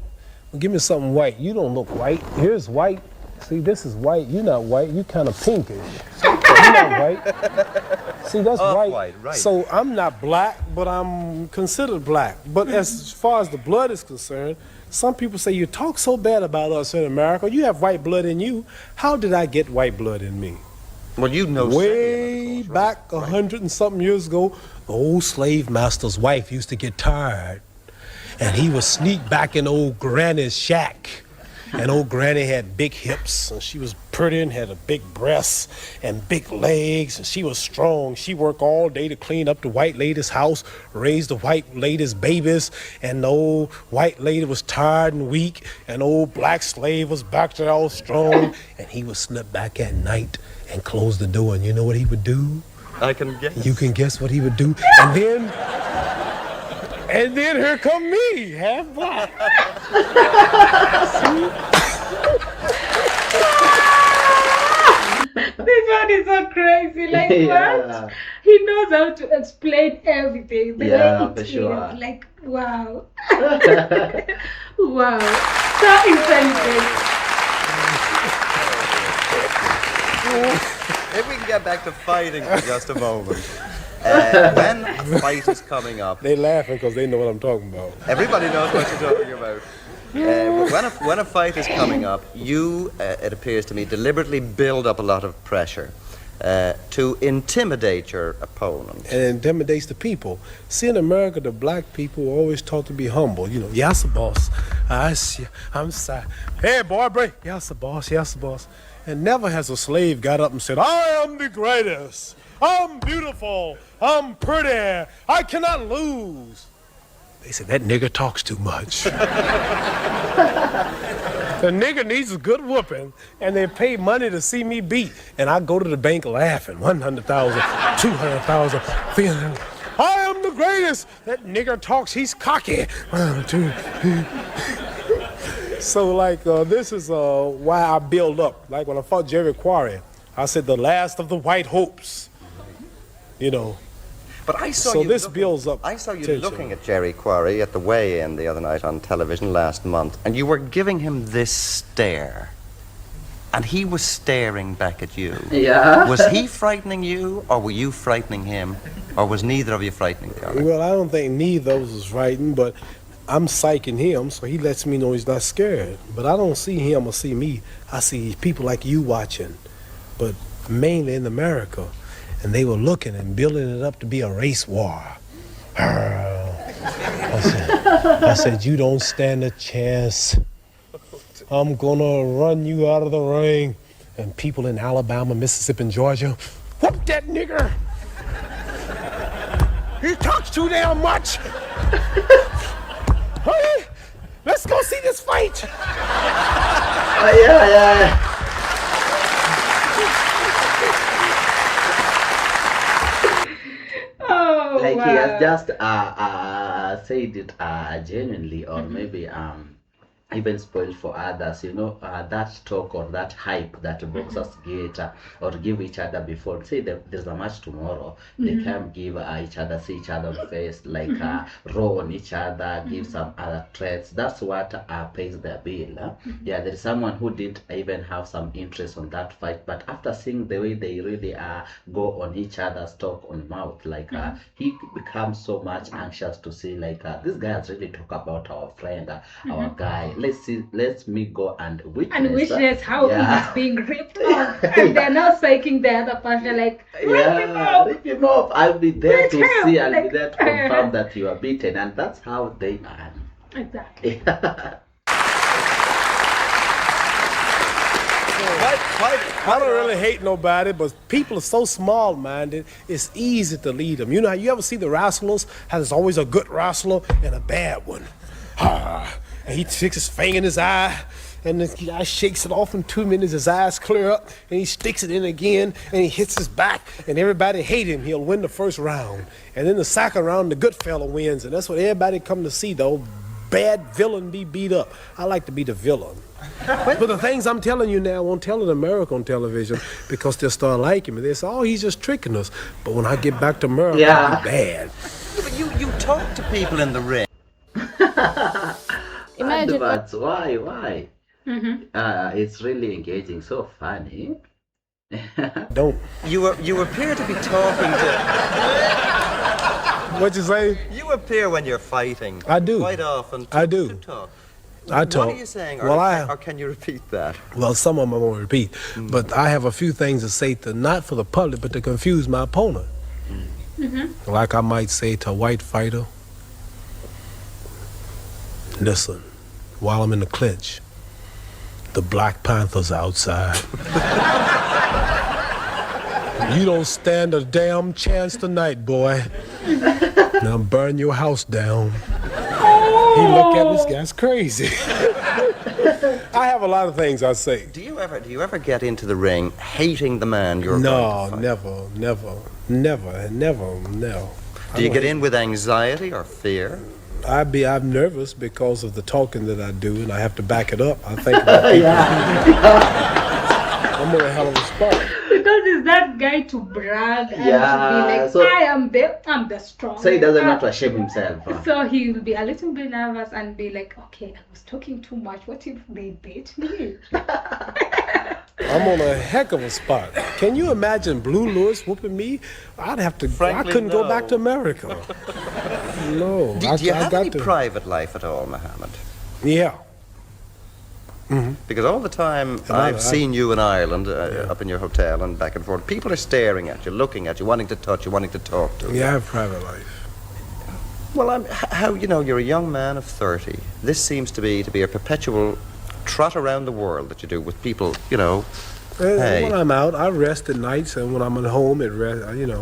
Well, give me something white. You don't look white. Here's white. See, this is white. You're not white. You kind of pinkish. You're not white. See, that's white. Right. So I'm not black, but I'm considered black. But as far as the blood is concerned, some people say you talk so bad about us in America. You have white blood in you. How did I get white blood in me? Well, you know, way back 100 and something years ago, the old slave master's wife used to get tired. And he would sneak back in old Granny's shack. And old Granny had big hips, and she was pretty and had a big breasts and big legs, and she was strong. She worked all day to clean up the white lady's house, raise the white lady's babies, and the old white lady was tired and weak, and old black slave was back there all strong, and he would slip back at night and close the door, and you know what he would do? I can guess. You can guess what he would do, and then here come me, half black. This one is so crazy. Like what? He knows how to explain everything. The way it is. Like wow. Wow. So intelligent. If we can get back to fighting for just a moment. When a fight is coming up, they laughing because they know what I'm talking about. Everybody knows what you're talking about. When a fight is coming up, you, it appears to me, deliberately build up a lot of pressure to intimidate your opponent. And it intimidates the people. See, in America, the black people are always taught to be humble. You know, yes, boss. I'm sorry. Hey, boy, break. Yes, boss. Yes, boss. And never has a slave got up and said, I am the greatest. I'm beautiful. I'm pretty. I cannot lose. They said, that nigger talks too much. The nigger needs a good whooping, and they pay money to see me beat. And I go to the bank laughing, 100,000, 200,000, 300,000. I am the greatest. That nigger talks, he's cocky. 1, 2. So, like, this is why I build up. Like, when I fought Jerry Quarry, I said the last of the white hopes. You know. But I saw So you this looking- builds up I saw you tension. looking at Jerry Quarry at the weigh-in the other night on television last month, and you were giving him this stare. And he was staring back at you. Yeah. Was he frightening you, or were you frightening him? Or was neither of you frightening each other? Well, I don't think neither of us was frightened, but I'm psyching him, so he lets me know he's not scared. But I don't see him or see me. I see people like you watching, but mainly in America. And they were looking and building it up to be a race war. I said, you don't stand a chance. I'm gonna run you out of the ring. And people in Alabama, Mississippi, and Georgia, whoop that nigger. He talks too damn much. Honey, let's go see this fight. Oh, yeah. Oh, Like wow. he has just said it genuinely, or maybe even spoiled for others. You know, that talk or that hype that boxers get or give each other before. Say there's a match tomorrow, they can give each other, see each other on face, like row on each other, give some other threats. That's what pays their bill. Yeah, there is someone who didn't even have some interest on that fight, but after seeing the way they really go on each other's talk on mouth, like he becomes so much anxious to see, like this guy has really talked about our friend, our guy. Let me go and witness. How he's being ripped off. And they're now psyching the other person, like, rip him off. I'll be there Rip to him, see, I'll be like, there to confirm that you are beaten, and that's how they are. Exactly. I don't really hate nobody, but people are so small-minded, it's easy to lead them. You know how you ever see the wrestlers, how there's always a good wrestler and a bad one. And he sticks his finger in his eye, and the guy shakes it off in 2 minutes, his eyes clear up, and he sticks it in again, and he hits his back, and everybody hate him. He'll win the first round. And then the second round, the good fella wins, and that's what everybody come to see, though. Bad villain be beat up. I like to be the villain. But the things I'm telling you now, I won't tell in America on television because they'll start liking me. They say, oh, he's just tricking us. But when I get back to America, I'll be bad. But you talk to people in the ring. Imagine. But why? It's really engaging, so funny. Don't. You appear to be talking to... What you say? You appear when you're fighting. I do. Quite often. I do. To talk. I talk. What are you saying? Well, Or can you repeat that? Well, some of them I won't repeat. But I have a few things to say to, not for the public, but to confuse my opponent. Like I might say to a white fighter, listen, while I'm in the clinch, the Black Panther's outside. You don't stand a damn chance tonight, boy. Now burn your house down. He look at this guy's crazy. I have a lot of things I say. Do you ever get into the ring hating the man you're No, going to fight? never. Do you get in with anxiety or fear? I'm nervous because of the talking that I do, and I have to back it up. I think about people. I'm in a hell of a spot. Because it's that guy to brag and to be like, so- I'm the strong. So he doesn't have to shame himself. So he will be a little bit nervous and be like, okay, I was talking too much. What if they beat me? I'm on a heck of a spot. Can you imagine Blue Lewis whooping me? I'd have to. Frankly, I couldn't go no. back to America. No. Do you have any private life at all, Muhammad? Yeah. Because all the time I've seen you in Ireland, up in your hotel and back and forth, people are staring at you, looking at you, wanting to touch you, wanting to talk to you. Yeah, I have private life. Well, you're a young man of 30. This seems to be a perpetual trot around the world that you do with people, Hey. When I'm out, I rest at nights, and when I'm at home,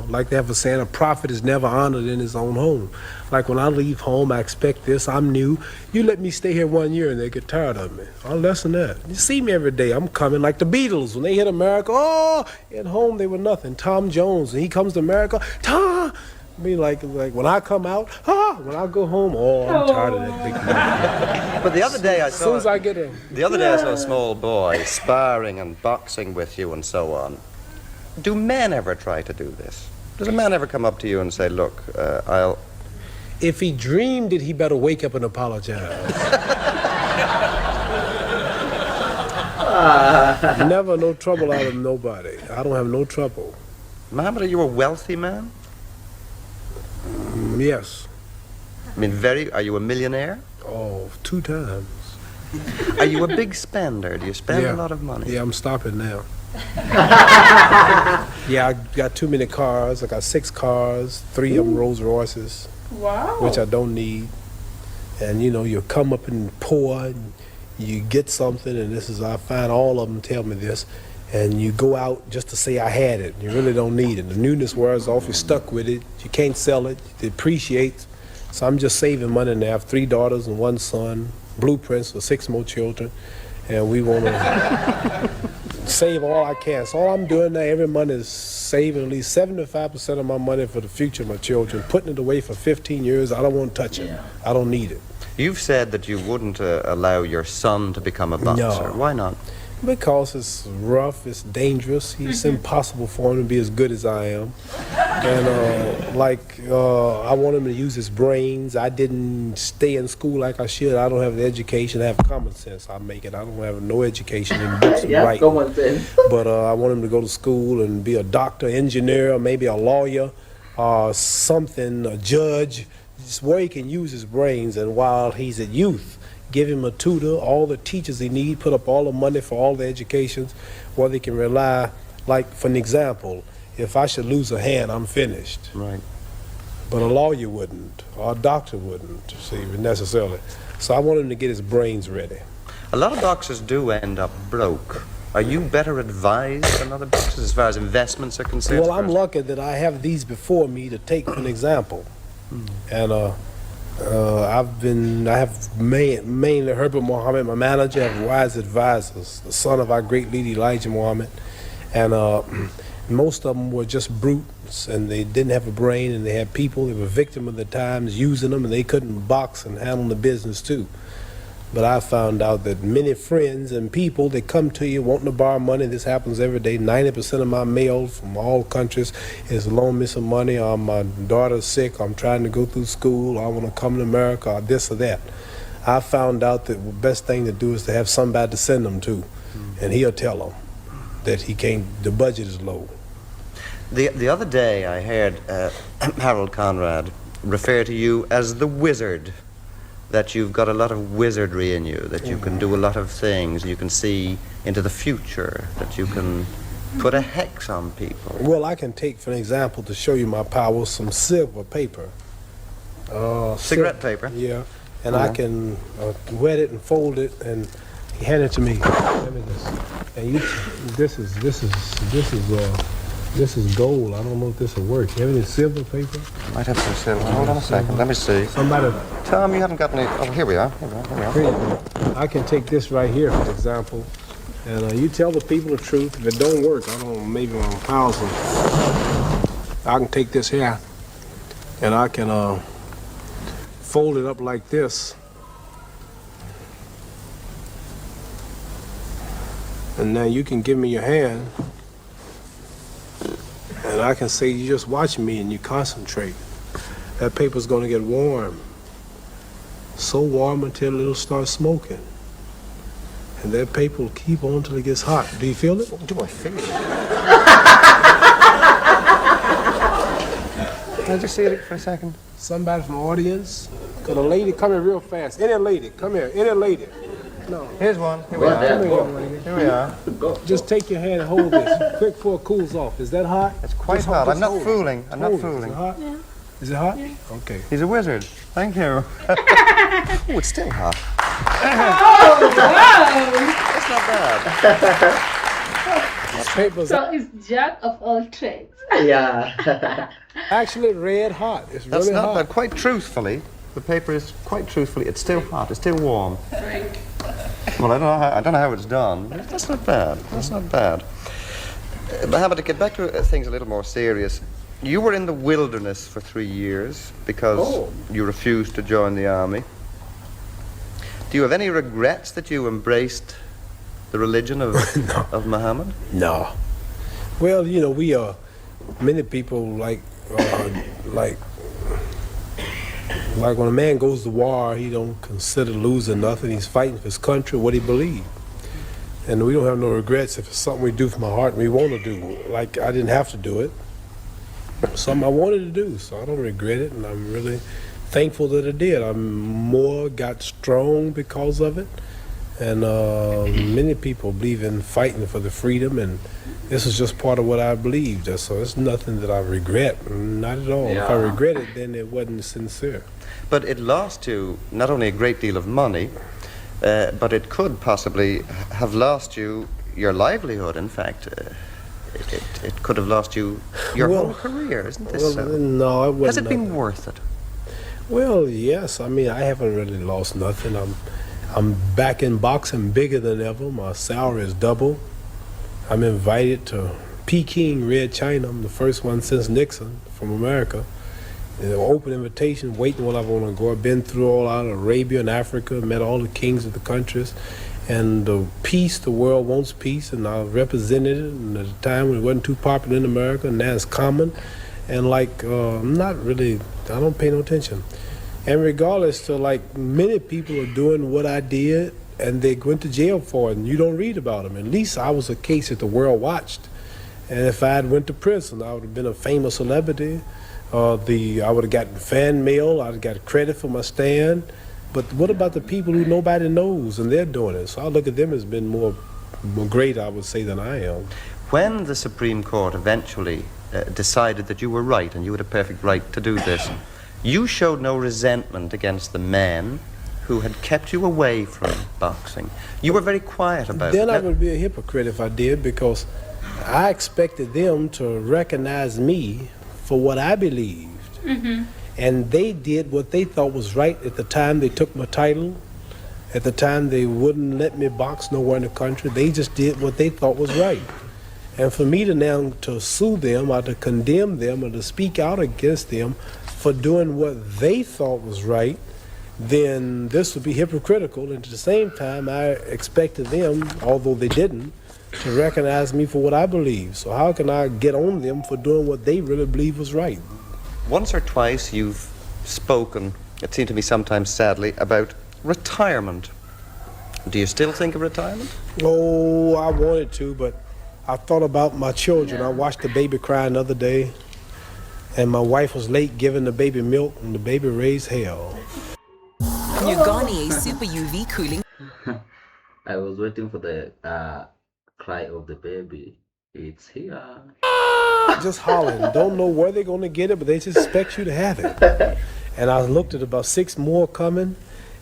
like they have a saying, a prophet is never honored in his own home. Like when I leave home, I expect this, I'm new. You let me stay here 1 year and they get tired of me. I'll lessen that. You see me every day, I'm coming like the Beatles. When they hit America, at home they were nothing. Tom Jones, and he comes to America, Tom! Be like when I come out, when I go home, I'm tired of that big man. But the other day I As soon as I get in. The other day I saw a small boy sparring and boxing with you and so on. do men ever try to do this? Does a man ever come up to you and say, look, I'll... If he dreamed it, he better wake up and apologize. Never no trouble out of nobody. I don't have no trouble. Muhammad, are you a wealthy man? Yes. I mean, are you a millionaire? Oh, 2 times. Are you a big spender? Do you spend Yeah. a lot of money? Yeah, I'm stopping now. Yeah, I got too many cars. I got 6 cars, 3 of them Rolls Royces, Wow. which I don't need. And you know, you come up and pour, and you get something, and I find all of them tell me this, and you go out just to say I had it. You really don't need it. The newness wears off, you're stuck with it. You can't sell it, it depreciates. So I'm just saving money now. I have 3 daughters and 1 son, blueprints for 6 more children, and we want to save all I can. So all I'm doing now every month is saving at least 75% of my money for the future of my children, putting it away for 15 years. I don't want to touch it. I don't need it. You've said that you wouldn't allow your son to become a boxer. No. Why not? Because it's rough, it's dangerous. It's impossible for him to be as good as I am. And I want him to use his brains. I didn't stay in school like I should. I don't have the education. I have common sense. I make it. I don't have no education in books and writing. Common sense. But I want him to go to school and be a doctor, engineer, maybe a lawyer, something, a judge, just where he can use his brains. And while he's at youth, give him a tutor, all the teachers he needs, put up all the money for all the educations, where they can rely, like for an example, if I should lose a hand, I'm finished. Right. But a lawyer wouldn't, or a doctor wouldn't, see, necessarily. So I want him to get his brains ready. A lot of boxers do end up broke. Are you better advised than other boxers as far as investments are concerned? Well, I'm lucky that I have these before me to take an example. And I have mainly Herbert Muhammad, my manager, have wise advisors, the son of our great leader Elijah Muhammad, and most of them were just brutes, and they didn't have a brain, and they had people, they were victim of the times, using them, and they couldn't box and handle the business too. But I found out that many friends and people, they come to you wanting to borrow money. This happens every day. 90% of my mail from all countries is loan me some money, or my daughter's sick, or I'm trying to go through school, or I want to come to America, or this or that. I found out that the best thing to do is to have somebody to send them to, and he'll tell them that he can't, the budget is low. The other day I heard Harold Conrad refer to you as the wizard, that you've got a lot of wizardry in you, that you can do a lot of things, you can see into the future, that you can put a hex on people. Well, I can take, for an example, to show you my power, some silver paper. Cigarette paper? Yeah, and I can wet it and fold it and hand it to me. Let me just, and you, this is gold. I don't know if this will work. You have any silver paper? Might have some silver. Hold on a second. Let me see. Somebody. Tom, you haven't got any. Oh, here we are. I can take this right here, for example, and you tell the people the truth. If it don't work, I don't know, maybe 1,000. I can take this here, and I can fold it up like this. And now you can give me your hand, and I can say, you just watch me and you concentrate. That paper's gonna get warm. So warm until it'll start smoking. And that paper will keep on until it gets hot. Do you feel it? Do I feel it? Can I just see it for a second? Somebody from the audience? Could a lady come here real fast? Any lady, come here. Any lady. No. Here's one. Here we are. Come here, young lady. Here we are. Just take your hand and hold this. Quick before it cools off. Is that hot? It's quite Just hot. hold- I'm not hold it. fooling. I'm not Hold it. fooling. Is it hot? Yeah. Is it hot? Yeah. Okay. He's a wizard. Thank you. Oh, it's still hot. That's not bad. This paper's So it's jack of all trades. Yeah. actually red hot. It's That's really not hot. bad. Quite truthfully, the paper is quite truthfully. It's still hot. It's still warm. Well, I don't know how it's done. That's not bad. That's not bad. Mohammed, to get back to things a little more serious, you were in the wilderness for 3 years because you refused to join the army. Do you have any regrets that you embraced the religion of No. of Muhammad? No. Well, you know, we are many people like when a man goes to war, he don't consider losing nothing. He's fighting for his country, what he believes. And we don't have no regrets if it's something we do from our heart and we want to do. Like, I didn't have to do it. Something I wanted to do, so I don't regret it, and I'm really thankful that I did. Got strong because of it. And many people believe in fighting for the freedom, and this is just part of what I believed. So it's nothing that I regret, not at all. Yeah. If I regret it, then it wasn't sincere. But it lost you not only a great deal of money, but it could possibly have lost you your livelihood, in fact. It could have lost you your whole career, isn't this so? No, it wasn't. Has it been worth it? Well, yes. I mean, I haven't really lost nothing. I'm back in boxing bigger than ever. My salary is double. I'm invited to Peking, Red China. I'm the first one since Nixon from America. Open invitation, waiting when I want to go. I've been through all out of Arabia and Africa, met all the kings of the countries. And the world wants peace, and I represented it. And at a time when it wasn't too popular in America, and now it's common. And I'm not really, I don't pay no attention. And regardless to many people are doing what I did, and they went to jail for it, and you don't read about them. At least I was a case that the world watched. And if I had went to prison, I would have been a famous celebrity. I would have gotten fan mail. I'd have got credit for my stand. But what about the people who nobody knows and they're doing it? So I look at them as being more great, I would say, than I am. When the Supreme Court eventually decided that you were right and you had a perfect right to do this, you showed no resentment against the men who had kept you away from boxing. You were very quiet about it. Then I would be a hypocrite if I did, because I expected them to recognize me for what I believed. Mm-hmm. And they did what they thought was right at the time they took my title. At the time they wouldn't let me box nowhere in the country. They just did what they thought was right. And for me to now to sue them or to condemn them or to speak out against them for doing what they thought was right, then this would be hypocritical. And at the same time, I expected them, although they didn't, to recognize me for what I believe. So how can I get on them for doing what they really believe was right? Once or twice you've spoken, it seemed to me sometimes sadly, about retirement. Do you still think of retirement? Oh, I wanted to, but I thought about my children. I watched the baby cry another day, and my wife was late giving the baby milk, and the baby raised hell. Nyugani Super UV cooling. I was waiting for the cry of the baby. It's here. Just hollering. Don't know where they're going to get it, but they just expect you to have it. And I looked at about 6 more coming,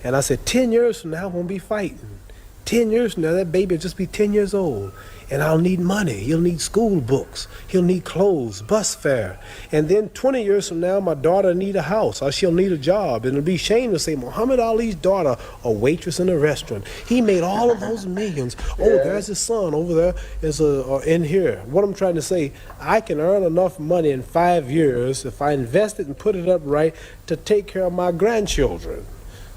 and I said, 10 years from now, I'm going to be fighting. 10 years from now, that baby will just be 10 years old. And I'll need money. He'll need school books. He'll need clothes, bus fare. And then 20 years from now, my daughter will need a house, or she'll need a job. And it'll be shame to say, Muhammad Ali's daughter, a waitress in a restaurant. He made all of those millions. Oh, there's his son over there in here. What I'm trying to say, I can earn enough money in 5 years if I invest it and put it up right to take care of my grandchildren.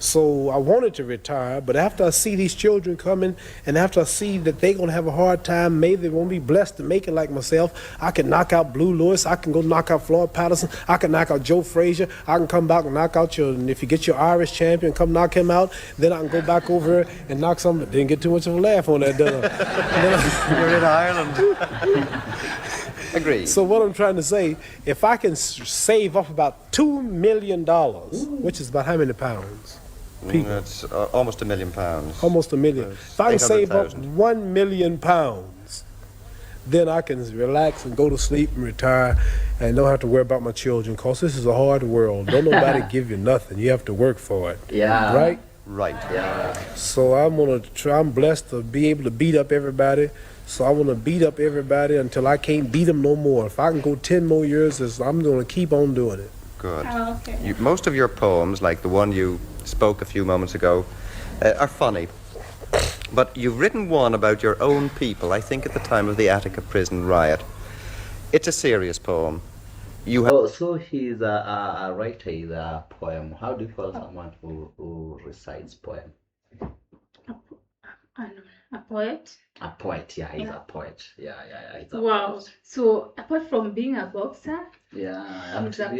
So I wanted to retire, but after I see these children coming, and after I see that they're going to have a hard time, maybe they won't be blessed to make it like myself, I can knock out Blue Lewis, I can go knock out Floyd Patterson, I can knock out Joe Frazier, I can come back and knock out and if you get your Irish champion, come knock him out, then I can go back over here and knock some, didn't get too much of a laugh on that, did I? You're in Ireland. Agreed. So what I'm trying to say, if I can save up about $2 million, which is about how many pounds? People. That's almost £1 million. Almost $1 million. If I can save up 1 million pounds, then I can relax and go to sleep and retire and don't have to worry about my children, because this is a hard world. Don't nobody give you nothing. You have to work for it. Yeah. Right? Right. Yeah. So I'm gonna try. I'm blessed to be able to beat up everybody. So I want to beat up everybody until I can't beat them no more. If I can go 10 more years, I'm going to keep on doing it. Good. Oh, okay. Most of your poems, like the one you spoke a few moments ago, are funny. But you've written one about your own people, I think at the time of the Attica prison riot. It's a serious poem. So he's a writer, he's a poem. How do you call someone who recites poem? A poet? A poet, yeah, he's Yeah. a poet. Yeah, he's a Wow. poet. So apart from being a boxer, Yeah, he's a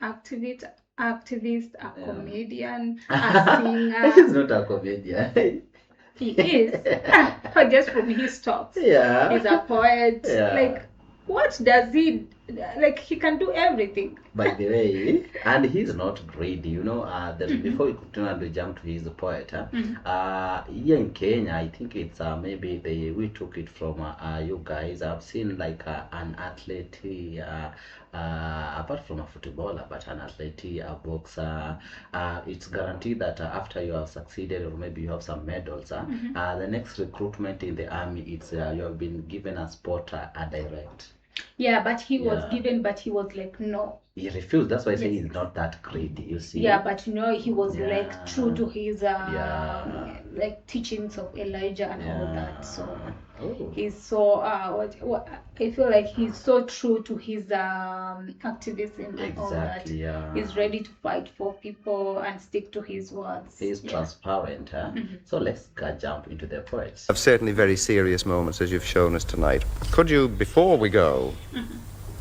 activist. activist, a Yeah. comedian, a singer. He's not a comedian. He is. Just from his talks. Yeah. He's a poet. Yeah. Like, what does he like? He can do everything. By the way, and he's not greedy, you know. Before we continue and we jump to his poet, here in Kenya, I think it's maybe we took it from you guys. I've seen like an athlete, apart from a footballer, but an athlete, a boxer. It's guaranteed that after you have succeeded or maybe you have some medals, the next recruitment in the army, it's you have been given a spot, a direct. Yeah, but he was Yeah. given, but he was like, no. He refused. That's why I say Yes. he's not that greedy. You see. Yeah, but he was Yeah. like true to his Yeah. like teachings of Elijah and all that. So Oh. he's so what I feel like he's so true to his activism and all that. Exactly. Yeah. He's ready to fight for people and stick to his words. He's Yeah. transparent, huh? So let's jump into the poets. Of certainly very serious moments as you've shown us tonight. Could you, before we go,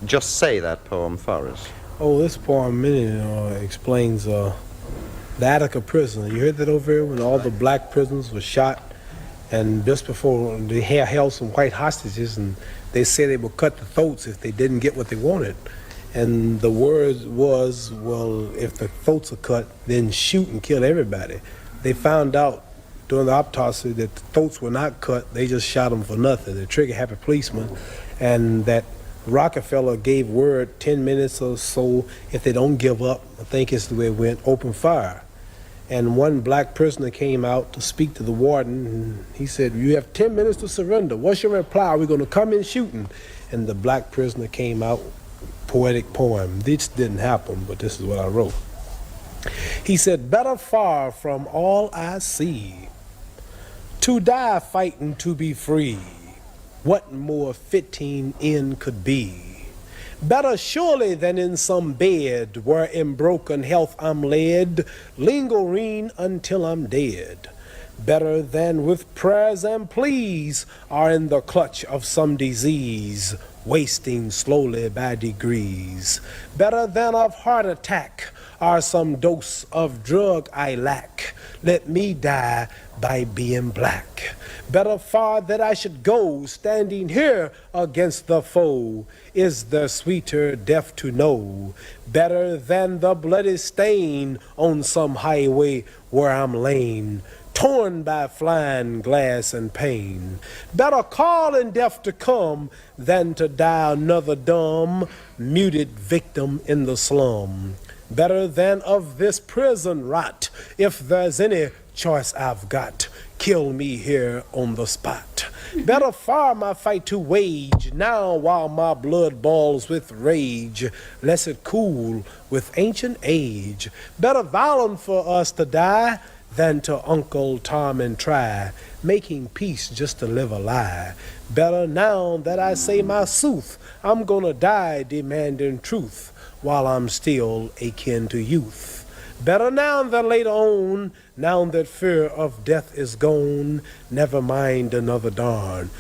just say that poem for us? Oh, this poem explains the Attica prison. You heard that over here when all the black prisoners were shot, and just before they held some white hostages, and they said they would cut the throats if they didn't get what they wanted. And the word was, well, if the throats are cut, then shoot and kill everybody. They found out during the autopsy that the throats were not cut. They just shot them for nothing. The trigger-happy policeman, and that Rockefeller gave word 10 minutes or so, if they don't give up, I think it's the way it went, open fire. And one black prisoner came out to speak to the warden, and he said, you have 10 minutes to surrender. What's your reply? We're going to come in shooting. And the black prisoner came out, poetic poem. This didn't happen, but this is what I wrote. He said, better far from all I see, to die fighting to be free. What more fitting end could be? Better surely than in some bed where in broken health I'm led, lingering until I'm dead. Better than with prayers and pleas are in the clutch of some disease, wasting slowly by degrees. Better than of heart attack are some dose of drug I lack. Let me die by being black. Better far that I should go, standing here against the foe, is the sweeter death to know. Better than the bloody stain on some highway where I'm lame, torn by flying glass and pain. Better call in death to come than to die another dumb, muted victim in the slum. Better than of this prison rot, if there's any choice I've got, kill me here on the spot. Better far my fight to wage now while my blood boils with rage, lest it cool with ancient age. Better violent for us to die than to Uncle Tom and try, making peace just to live a lie. Better now that I say my sooth, I'm gonna die demanding truth while I'm still akin to youth. Better now than later on, now that fear of death is gone, never mind another dawn.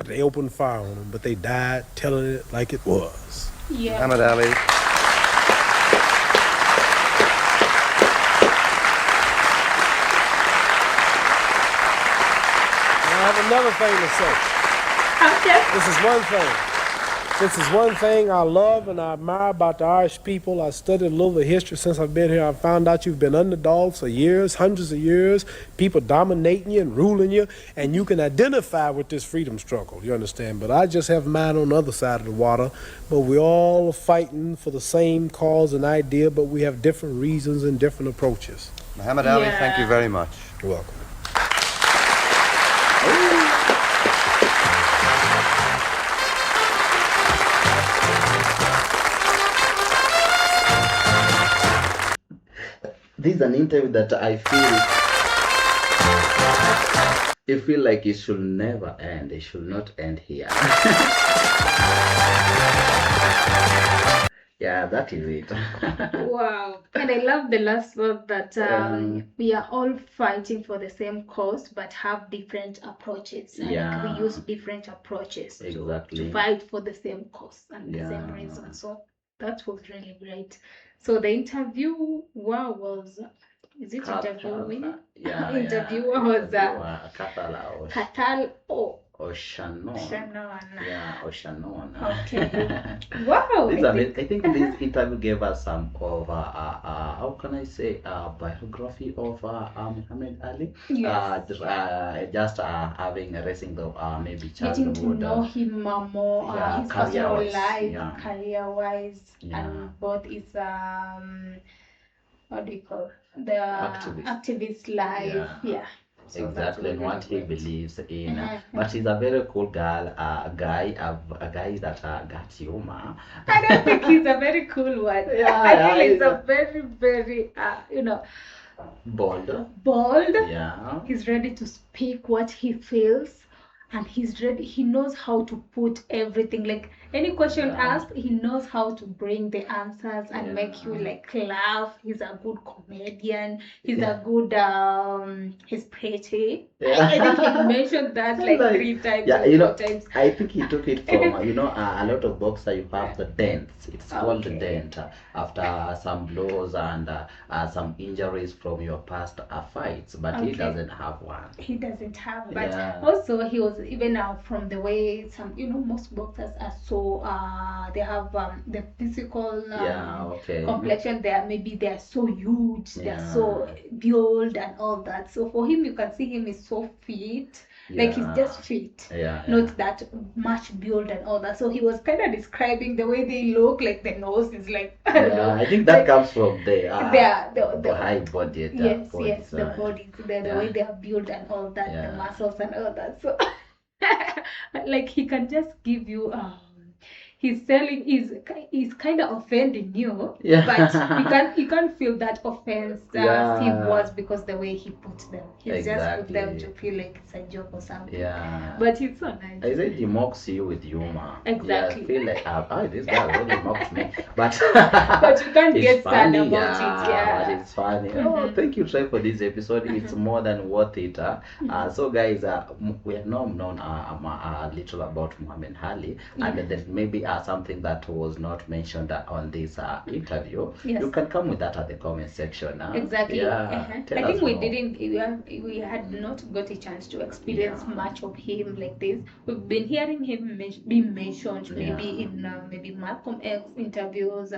They opened fire on them, but they died telling it like it was. Yeah. Muhammadali. I have another thing to say. Okay. This is one thing. This is one thing I love and I admire about the Irish people. I studied a little of the history since I've been here. I found out you've been underdogs for years, hundreds of years, people dominating you and ruling you, and you can identify with this freedom struggle, you understand? But I just have mine on the other side of the water. But we all are fighting for the same cause and idea, but we have different reasons and different approaches. Muhammadali, Yeah. thank you very much. You're welcome. This is an interview that I feel like it should never end. It should not end here. Yeah, that is it. Wow. And I love the last word that we are all fighting for the same cause but have different approaches. Like we use different approaches to fight for the same cause and the same reason. So that was really great. So the interview, was interview? Yeah, Interviewer was Katal Oshanon. Yeah, Oshanon. Okay. Wow. I think this interview gave us some of how can I say biography of Muhammad Ali. Yes. Just having racing the maybe Getting childhood. to know him more, his personal life, career-wise, career-wise, and both his what do you call the activist life? Yeah. So exactly, and what he believes in. But he's a very cool guy, a guy that got humor. I don't think he's a very cool one. I think he's a very, very, bold. Yeah. He's ready to speak what he feels, and he's ready. He knows how to put everything. Like any question asked, he knows how to bring the answers and make you like laugh. He's a good comedian. He's a good. He's pretty. I think he mentioned that like 3 times. Yeah, or 4 times. I think he took it from a lot of boxers. You have the dents. It's called the dent after some blows and some injuries from your past fights, but he doesn't have one. He doesn't have, but also he was even from the way some most boxers are so they have the physical complexion. They're so huge, they're so built and all that. So for him, you can see him is so fit. Like he's just fit, not that much build and all that. So he was kind of describing the way they look, like the nose is like I think that comes from the high body. Yes, the body, the way they are built and all that, the muscles and all that. So like he can just give you he's telling is kind of offending you, but you can't feel that offense he was, because the way he put them, he's just put them to feel like it's a joke or something. But it's so nice. I said he mocks you with humor. Exactly. I feel like this guy really mocked me, but but you can't get sad about it. But it's funny. Thank you, Trey, for this episode. It's more than worth it. So guys, we have now known a little about Muhammad Ali, and then maybe something that was not mentioned on this interview. You can come with that at the comment section. Exactly. I think we had not got a chance to experience much of him like this. We've been hearing him being mentioned maybe in maybe Malcolm X interviews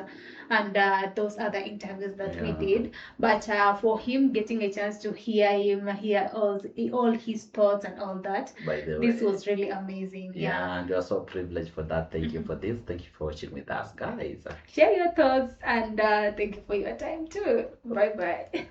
and those other interviews that we did, but for him getting a chance to hear all his thoughts and all that, this was really amazing. And you're so privileged for that. Thank you for this. Thank you for watching with us, guys. Share your thoughts, and thank you for your time too. Bye bye.